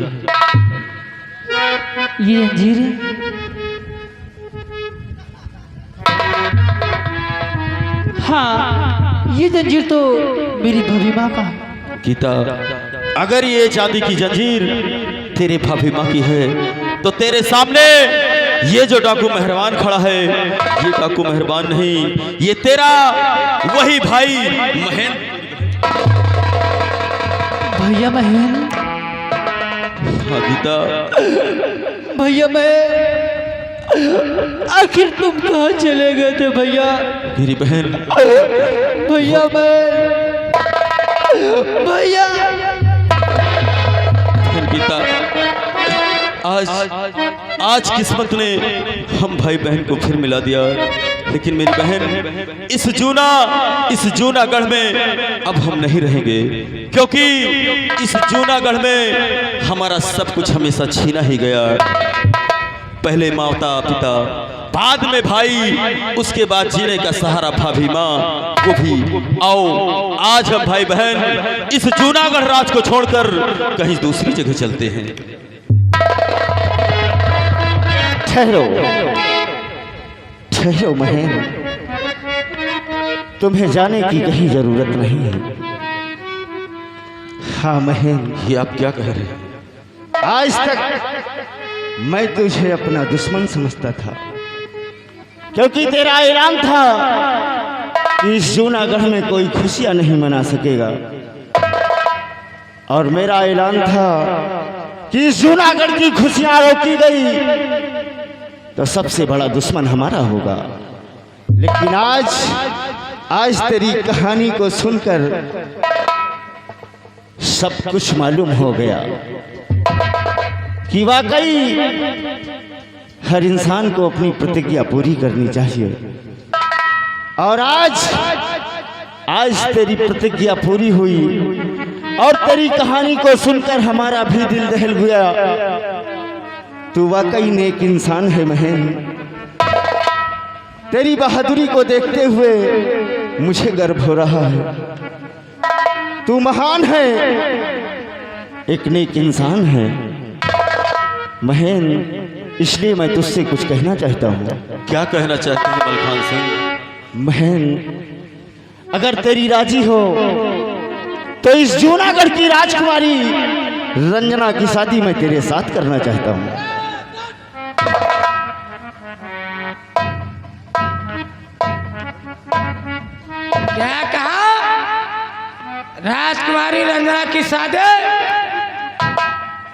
ये जंजीर हाँ, ये जंजीर तो मेरी भाभी माँ का है। गीता, अगर ये चांदी की जंजीर तेरे भाभी माँ की है तो तेरे सामने ये जो डाकू मेहरबान खड़ा है, ये डाकू मेहरबान नहीं, ये तेरा वही भाई महेंद्र। भैया महेंद्र? हाँ गीता, भैया मैं आखिर तुम कहाँ चले गए थे भैया? मेरी बहन, भैया मैं भैया गीता, आज किस्मत ने हम भाई बहन को फिर मिला दिया, लेकिन मेरी बहन इस जूनागढ़ में अब हम नहीं रहेंगे, क्योंकि इस जूनागढ़ में हमारा सब कुछ हमेशा छीना ही गया। पहले माता पिता, बाद में भाई, उसके बाद जीने का सहारा भाभी माँ को भी। आओ आज हम भाई बहन इस जूनागढ़ राज को छोड़कर कहीं दूसरी जगह चलते हैं। ठहरो महेंद्र, तुम्हें जाने की कहीं जरूरत नहीं है। हाँ महेंद्र, ये आप क्या कह रहे हैं? आज तक मैं तुझे अपना दुश्मन समझता था, क्योंकि तेरा ऐलान था कि इस जूनागढ़ में कोई खुशियां नहीं मना सकेगा, और मेरा ऐलान था कि इस जूनागढ़ की खुशियां रोकी गई तो सबसे बड़ा दुश्मन हमारा होगा। लेकिन आज तेरी कहानी को सुनकर सब कुछ मालूम हो गया कि वाकई हर इंसान को अपनी प्रतिज्ञा पूरी करनी चाहिए, और आज तेरी प्रतिज्ञा पूरी हुई और तेरी कहानी को सुनकर हमारा भी दिल दहल गया। तू वाकई नेक इंसान है महेंद्र, तेरी बहादुरी को देखते हुए मुझे गर्व हो रहा है। तू महान है, एक नेक इंसान है महेंद्र, इसलिए मैं तुझसे कुछ कहना चाहता हूँ। क्या कहना चाहते हैं मलखान सिंह? महेंद्र, अगर तेरी राजी हो तो इस जूनागढ़ की राजकुमारी रंजना की शादी मैं तेरे साथ करना चाहता हूँ। क्या कहा? राजकुमारी रंजना की शादी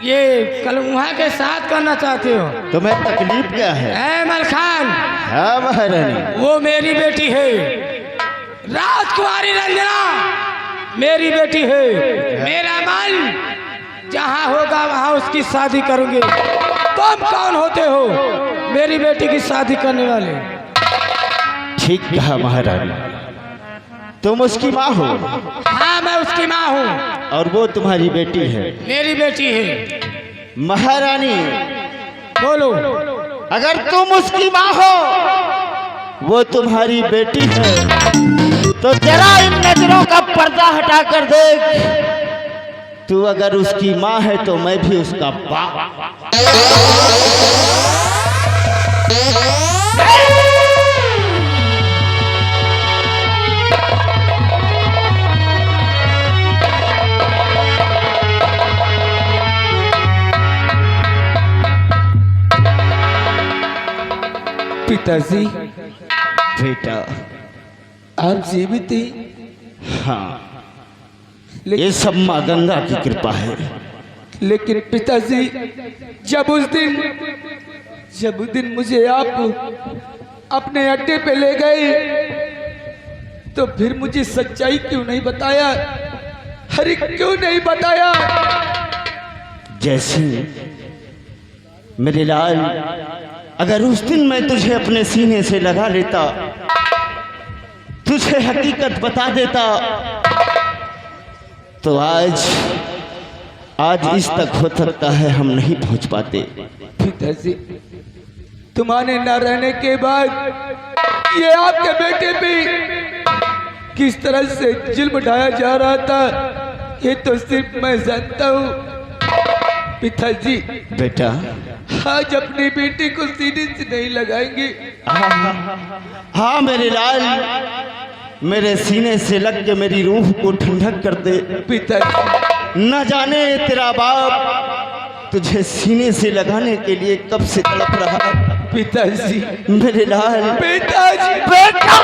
ये कल वहाँ के साथ करना चाहते हो? तुम्हें तकलीफ क्या है? ऐ मलखान, हाँ महारानी, वो मेरी बेटी है। राजकुमारी रंजना मेरी बेटी है। मेरा मन जहाँ होगा वहाँ उसकी शादी करूंगी। तुम कौन होते हो मेरी बेटी की शादी करने वाले? ठीक कहा महारानी, तुम उसकी माँ हो। हाँ, मैं उसकी माँ हूँ। और वो तुम्हारी बेटी है। मेरी बेटी है। महारानी, बोलो। अगर तुम उसकी माँ हो, वो तुम्हारी बेटी है, तो जरा इन नजरों का पर्दा हटा कर देख। तू अगर उसकी माँ है तो मैं भी उसका बाप। पिताजी बेटा आप जीवित ही? हाँ, ये सब माँ गंगा की कृपा है। लेकिन पिताजी जब उस दिन मुझे आप अपने अड्डे पे ले गए तो फिर मुझे सच्चाई क्यों नहीं बताया? अरे क्यों नहीं बताया? जैसे मेरे लाल, अगर उस दिन मैं तुझे अपने सीने से लगा लेता, तुझे हकीकत बता देता, तो आज इस तक हो सकता है हम नहीं पहुंच पाते। पिताजी तुम्हारे न रहने के बाद ये आपके बेटे पे किस तरह से जुल्म ढाया जा रहा था, ये तो सिर्फ मैं जानता हूँ। पिताजी बेटा, आज अपनी बेटी को सीने से नहीं लगाएंगे? हाँ मेरे लाल, मेरे सीने से लग के मेरी रूह को ठंडक कर दे। पिताजी न जाने तेरा बाप तुझे सीने से लगाने के लिए कब से तड़प रहा। पिताजी मेरे लाल, पिताजी बेटा।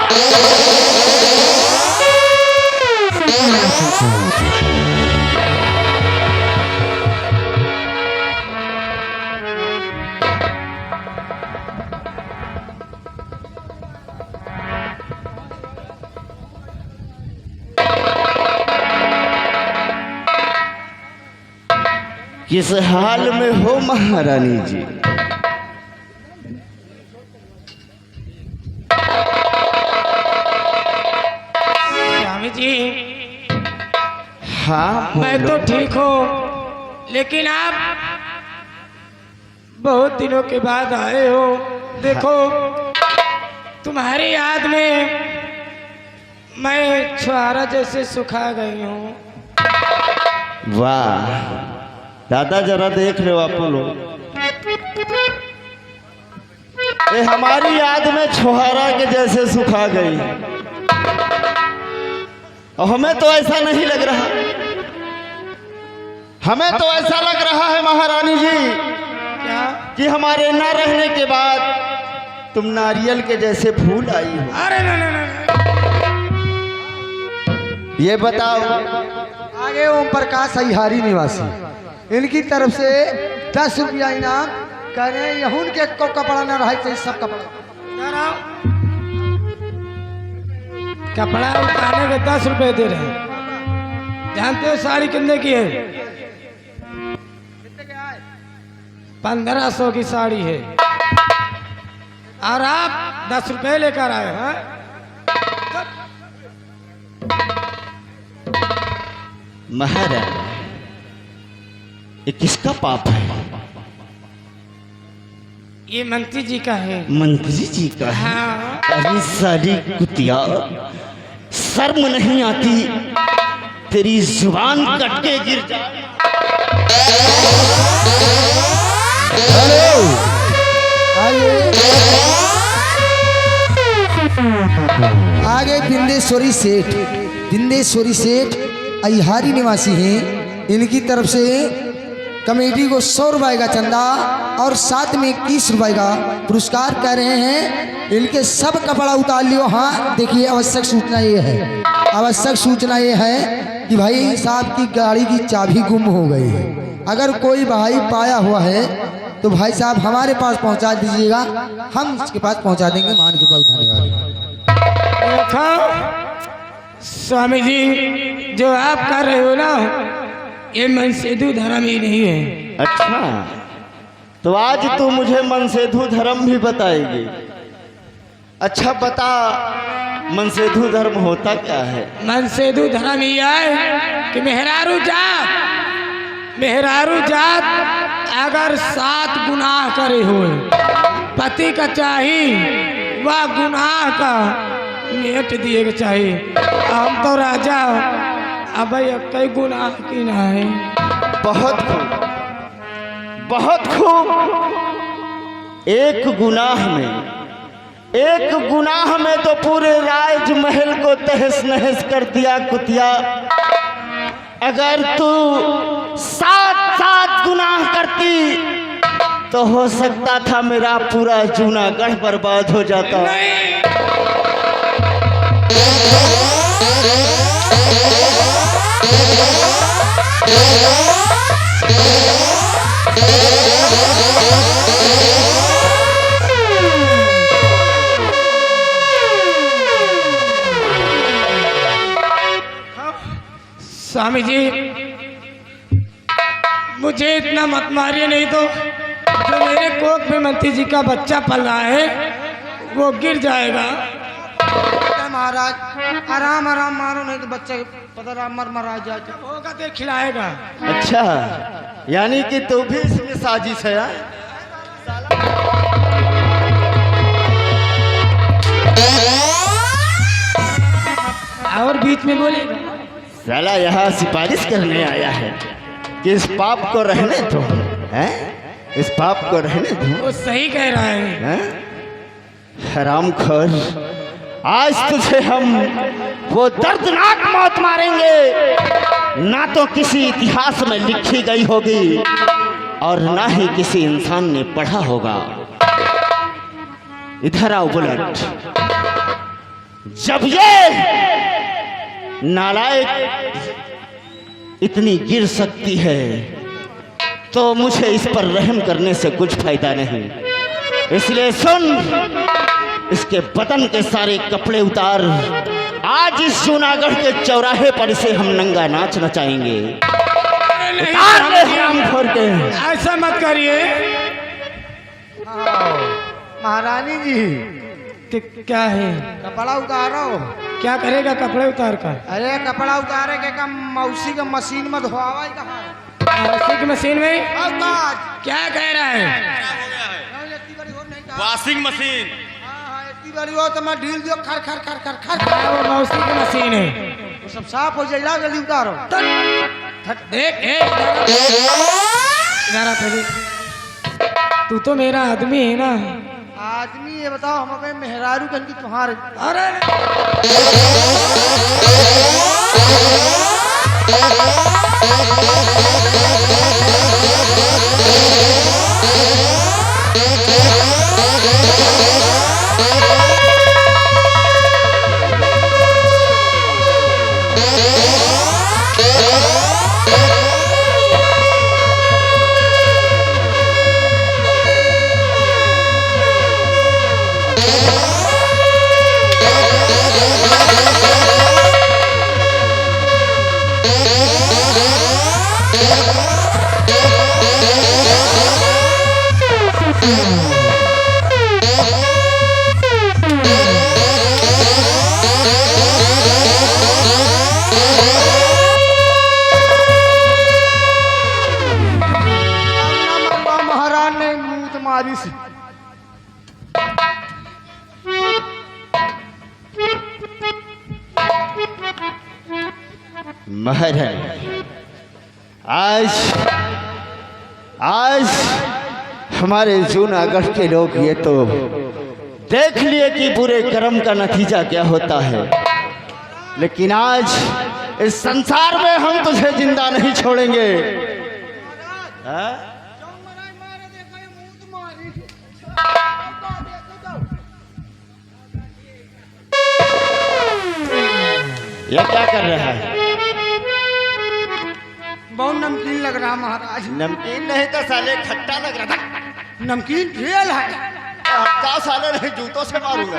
किस हाल में हो महारानी जी? स्वामी जी हाँ मैं तो ठीक हूँ, लेकिन आप बहुत दिनों के बाद आए हो। देखो तुम्हारी याद में मैं छुहारा जैसे सुखा गई हूँ। वाह दादा, जरा देख लो आप लोग, ये हमारी याद में छुहारा के जैसे सुखा गई, और हमें तो ऐसा नहीं लग रहा। हमें तो ऐसा लग रहा है महारानी जी क्या? कि हमारे न रहने के बाद तुम नारियल के जैसे फूल आई हो। अरे न ये बताओ, आगे ओम प्रकाश अहिहारी निवासी, इनकी तरफ से 10 रुपया इनाम कह रहे हैं। यहून के को कपड़ा न रहा चाहिए, सब कपड़ा। कपड़ा उठाने के 10 रुपए दे रहे हैं। जानते हो साड़ी कितने की है? 1500 की साड़ी है, और आप 10 रुपए लेकर आए हैं। महाराज ये किसका पाप है? ये मंत्री जी का है। मंत्री जी का है? हाँ। अरे सारी कुतिया, शर्म नहीं आती? तेरी जुबान कट के गिर जा। आगे बिंदेश्वरी सेठ अहिहारी निवासी हैं। इनकी तरफ से कमेटी को 100 रुपए का चंदा और साथ में 21 रुपए का पुरस्कार कह रहे हैं। इनके सब कपड़ा उतार लियो। हाँ देखिए, आवश्यक सूचना ये है कि भाई साहब की गाड़ी की चाबी गुम हो गई है। अगर कोई भाई पाया हुआ है तो भाई साहब हमारे पास पहुंचा दीजिएगा, हम उसके पास पहुंचा देंगे। मान के पास उठाने वाले स्वामी जी, जो आप कर रहे हो ना, ये मनसेधु धर्म ही नहीं है। अच्छा, तो आज तू मुझे मनसेधु धर्म भी बताएगी? अच्छा बता, मनसेधु धर्म होता क्या है? मनसेधु धर्म ही है कि मेहरारू जात अगर 7 गुनाह करे हुए पति का चाहिए, वह गुनाह का मेट दिए के चाहिए। हम तो राजा, अब कई गुनाह की ना है। बहुत खूब, बहुत खूब। एक गुनाह में तो पूरे राजमहल को तहस नहस कर दिया कुतिया। अगर तू 7 गुनाह करती तो हो सकता था मेरा पूरा जूनागढ़ बर्बाद हो जाता। स्वामी जी, मुझे इतना मत मारिए, नहीं तो जो मेरे कोख में मंत्री जी का बच्चा पल रहा है वो गिर जाएगा। महाराज आराम आराम मारो, नहीं तो बच्चा पता रहा मर जाए तो होगा तो खिलाएगा। अच्छा, यानी कि तू भी इसमें साजिश है? और बीच में बोलेगा। साला यहाँ सिफारिश करने आया है कि इस पाप को रहने दो, हैं? इस पाप को रहने दो। वो सही कह रहा है। हैं? हरामखोर, आज तुझे हम वो दर्दनाक मौत मारेंगे, ना तो किसी इतिहास में लिखी गई होगी और ना ही किसी इंसान ने पढ़ा होगा। इधर आओ बुलेट। जब ये नालायक इतनी गिर सकती है तो मुझे इस पर रहम करने से कुछ फायदा नहीं, इसलिए सुन, इसके बदन के सारे कपड़े उतार। आज इस जूनागढ़ के चौराहे पर इसे हम नंगा नाच नचाएंगे। उतार ले हरामखोर के। ऐसा मत करिए। महारानी जी, क्या है? कपड़ा उतारो। क्या करेगा कपड़े उतार कर? अरे कपड़ा उतारे के काम मौसी का मशीन में धोआवा ही कहाँ है? मौसी की मशीन में? अवतार। क्या कह रहा है? Washing machine. इतनी बड़ी हो तो मैं ढील दियो, खर खर खर खर खर। हाँ, वो मौसी की मशीन है। वो सब साफ हो जाएगा, जल्दी उतारो। देख, इधर आ पहले। तू तो मेरा आदमी है ना। आदमी ये बताओ, हम अपने मेहरारू कन की तुम्हारे। अरे महाराज ने मुंह तुम्हारी से। महाराज, आज हमारे जूनागढ़ के लोग ये तो देख लिए कि बुरे कर्म का नतीजा क्या होता है, लेकिन आज इस संसार में हम तुझे जिंदा नहीं छोड़ेंगे। हाँ? ये क्या कर रहा है? बहुत नमकीन लग रहा महाराज। नमकीन नहीं तो साले खट्टा लग रहा था। नमकीन रियल है। हफ्ता साले नहीं, जूतों से मारूंगा।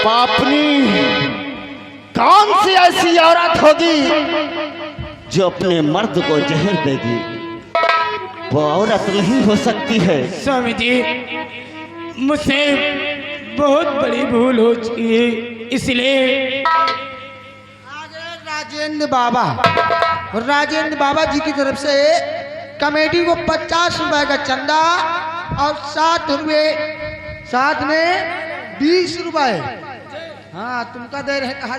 पापनी, कौन सी ऐसी औरत होगी जो अपने मर्द को जहर देगी? वो औरत नहीं हो सकती है। स्वामी जी, मुझसे बहुत बड़ी भूल हो चुकी है, इसलिए राजेंद्र बाबा जी की तरफ से कमेटी को 50 रुपए का चंदा और 7 रुपए साथ में 20 रुपए। हाँ, तुमका दे रहे, कहा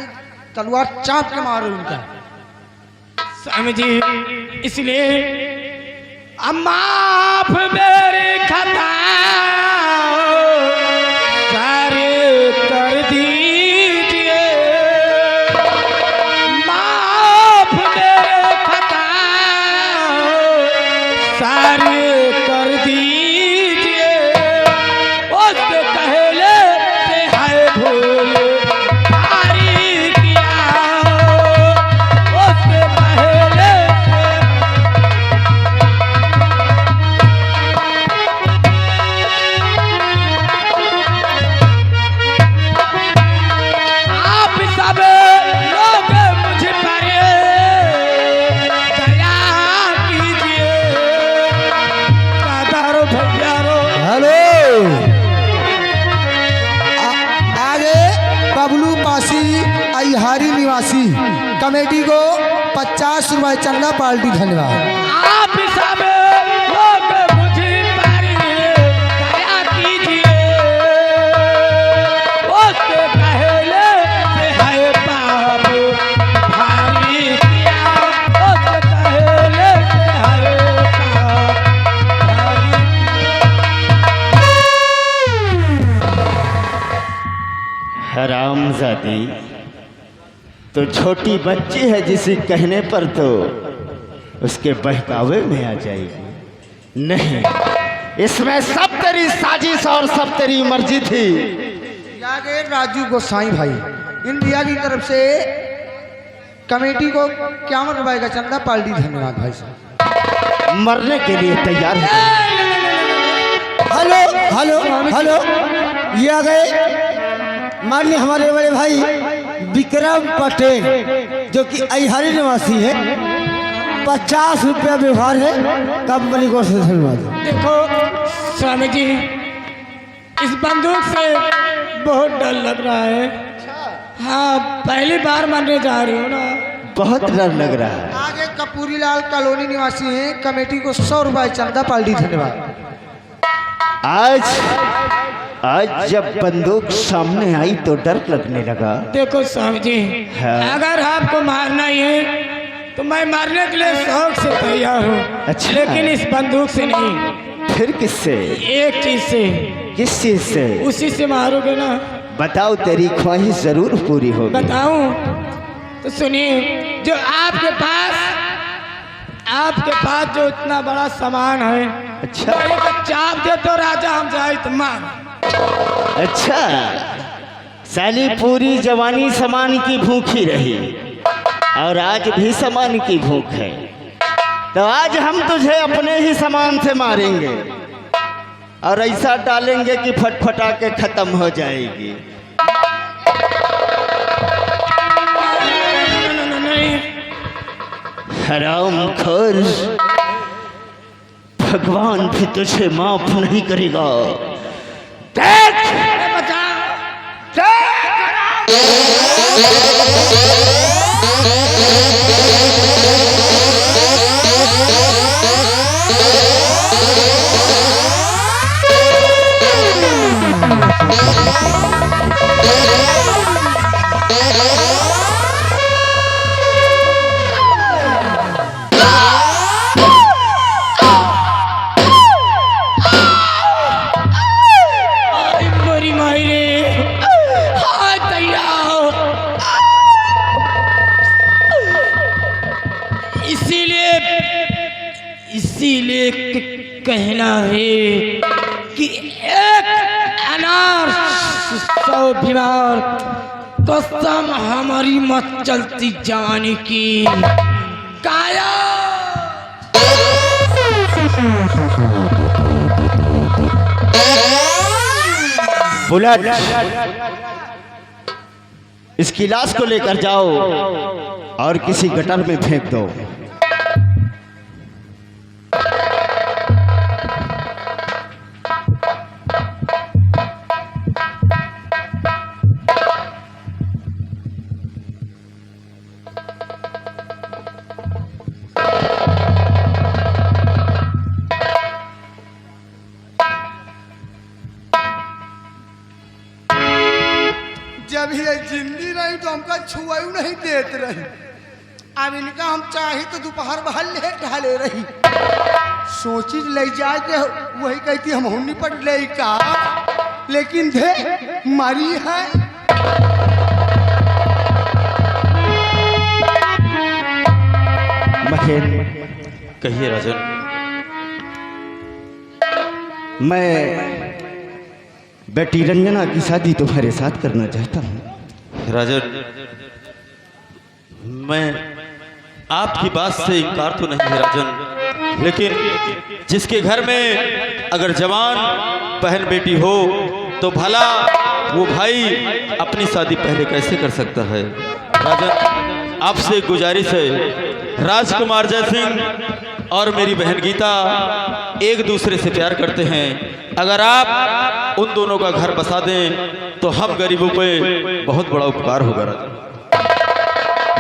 तलवार चाप के मारो उनका। स्वामी जी, इसलिए अब माफ मेरे खता सारे कर दीजिए, माफ मेरे खता बबलू पासी अहिहारी निवासी कमेटी को 50 रुपए चंदा पार्टी धन्यवाद। आप सब लोग मुझे पर दया कीजिए, उसके पहले है पाप भारी किया, उसके पहले है पाप भारी। हरामजादी, तो छोटी बच्ची है, जिसे कहने पर तो उसके बहकावे में आ जाएगी। नहीं, इसमें सब तेरी साजिश और सब तेरी मर्जी थी। यागे राजू गोसाई भाई इंडिया की तरफ से कमेटी को 51 रुपए का चंदा पार्टी धन्यवाद भाई साहब। मरने के लिए तैयार है। हेलो हेलो हेलो, ये आ गए माननीय हमारे बड़े भाई विक्रम पटेल, जो कि अहिहारी निवासी है। 50 रुपया व्यवहार है, कंपनी को से धन्यवाद। देखो स्वामी जी, इस बंदूक से बहुत डर लग रहा है। हाँ, पहली बार मारने जा रही हूँ ना। बहुत डर लग रहा है। आगे कपूरी लाल कॉलोनी निवासी हैं, कमेटी को 100 रुपए चंदा पार्टी धन्यवाद। आज जब बंदूक सामने आई तो डर लगने लगा। देखो स्वामी जी, हाँ। अगर आपको मारना ही है तो मैं मारने के लिए शौक से तैयार हूँ। अच्छा। लेकिन इस बंदूक से नहीं, फिर किससे? एक चीज से। किस चीज से? उसी से मारोगे ना? बताओ, तेरी ख्वाहिश जरूर पूरी होगी। बताऊं तो सुनिए, जो आपके पास जो इतना बड़ा सामान है, अच्छा। तो एक चाप दे तो राजा हम जाए तो मार। अच्छा, साली पूरी जवानी सामान की भूखी रही और आज भी सामान की भूख है, तो आज हम तुझे अपने ही सामान से मारेंगे और ऐसा डालेंगे कि फटफटा के खत्म हो जाएगी। हरामखोर, भगवान भी तुझे माफ नहीं करेगा। देख, बड़ी मायरे, हाँ तैयार। इसीलिए कहना है कि एक अनार 100 बीमार, कसम हमारी मत चलती जवानी की। काया बुलेट, इसकी लाश को लेकर जाओ और किसी गटर में फेंक दो। जब ये जिंदी रही तो हमका छुआई नहीं देते रही। अब इनका हम चाहे तो दोपहर बहल ले ढाले रही। सोची ले जाए के वही कहती हम हुन्नी पर ले का, लेकिन दे मारी है। महेंद्र, कहिए राजन। मैं बेटी रंजना की शादी तुम्हारे साथ करना चाहता हूँ। राजन, मैं आपकी बात से इनकार तो नहीं है राजन, लेकिन जिसके घर में अगर जवान बहन बेटी हो तो भला वो भाई अपनी शादी पहले कैसे कर सकता है। राजन, आपसे गुजारिश है, राजकुमार जय सिंह और मेरी बहन गीता एक दूसरे से प्यार करते हैं। अगर आप उन दोनों का घर बसा दें तो हम गरीबों पे बहुत बड़ा उपकार होगा राजा।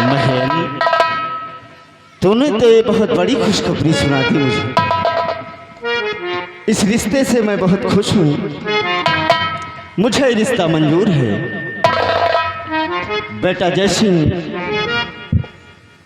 बहन, तूने तो ये बहुत बड़ी खुशखबरी सुना दी मुझे। इस रिश्ते से मैं बहुत खुश हूँ। मुझे रिश्ता मंजूर है। बेटा जय सिंह,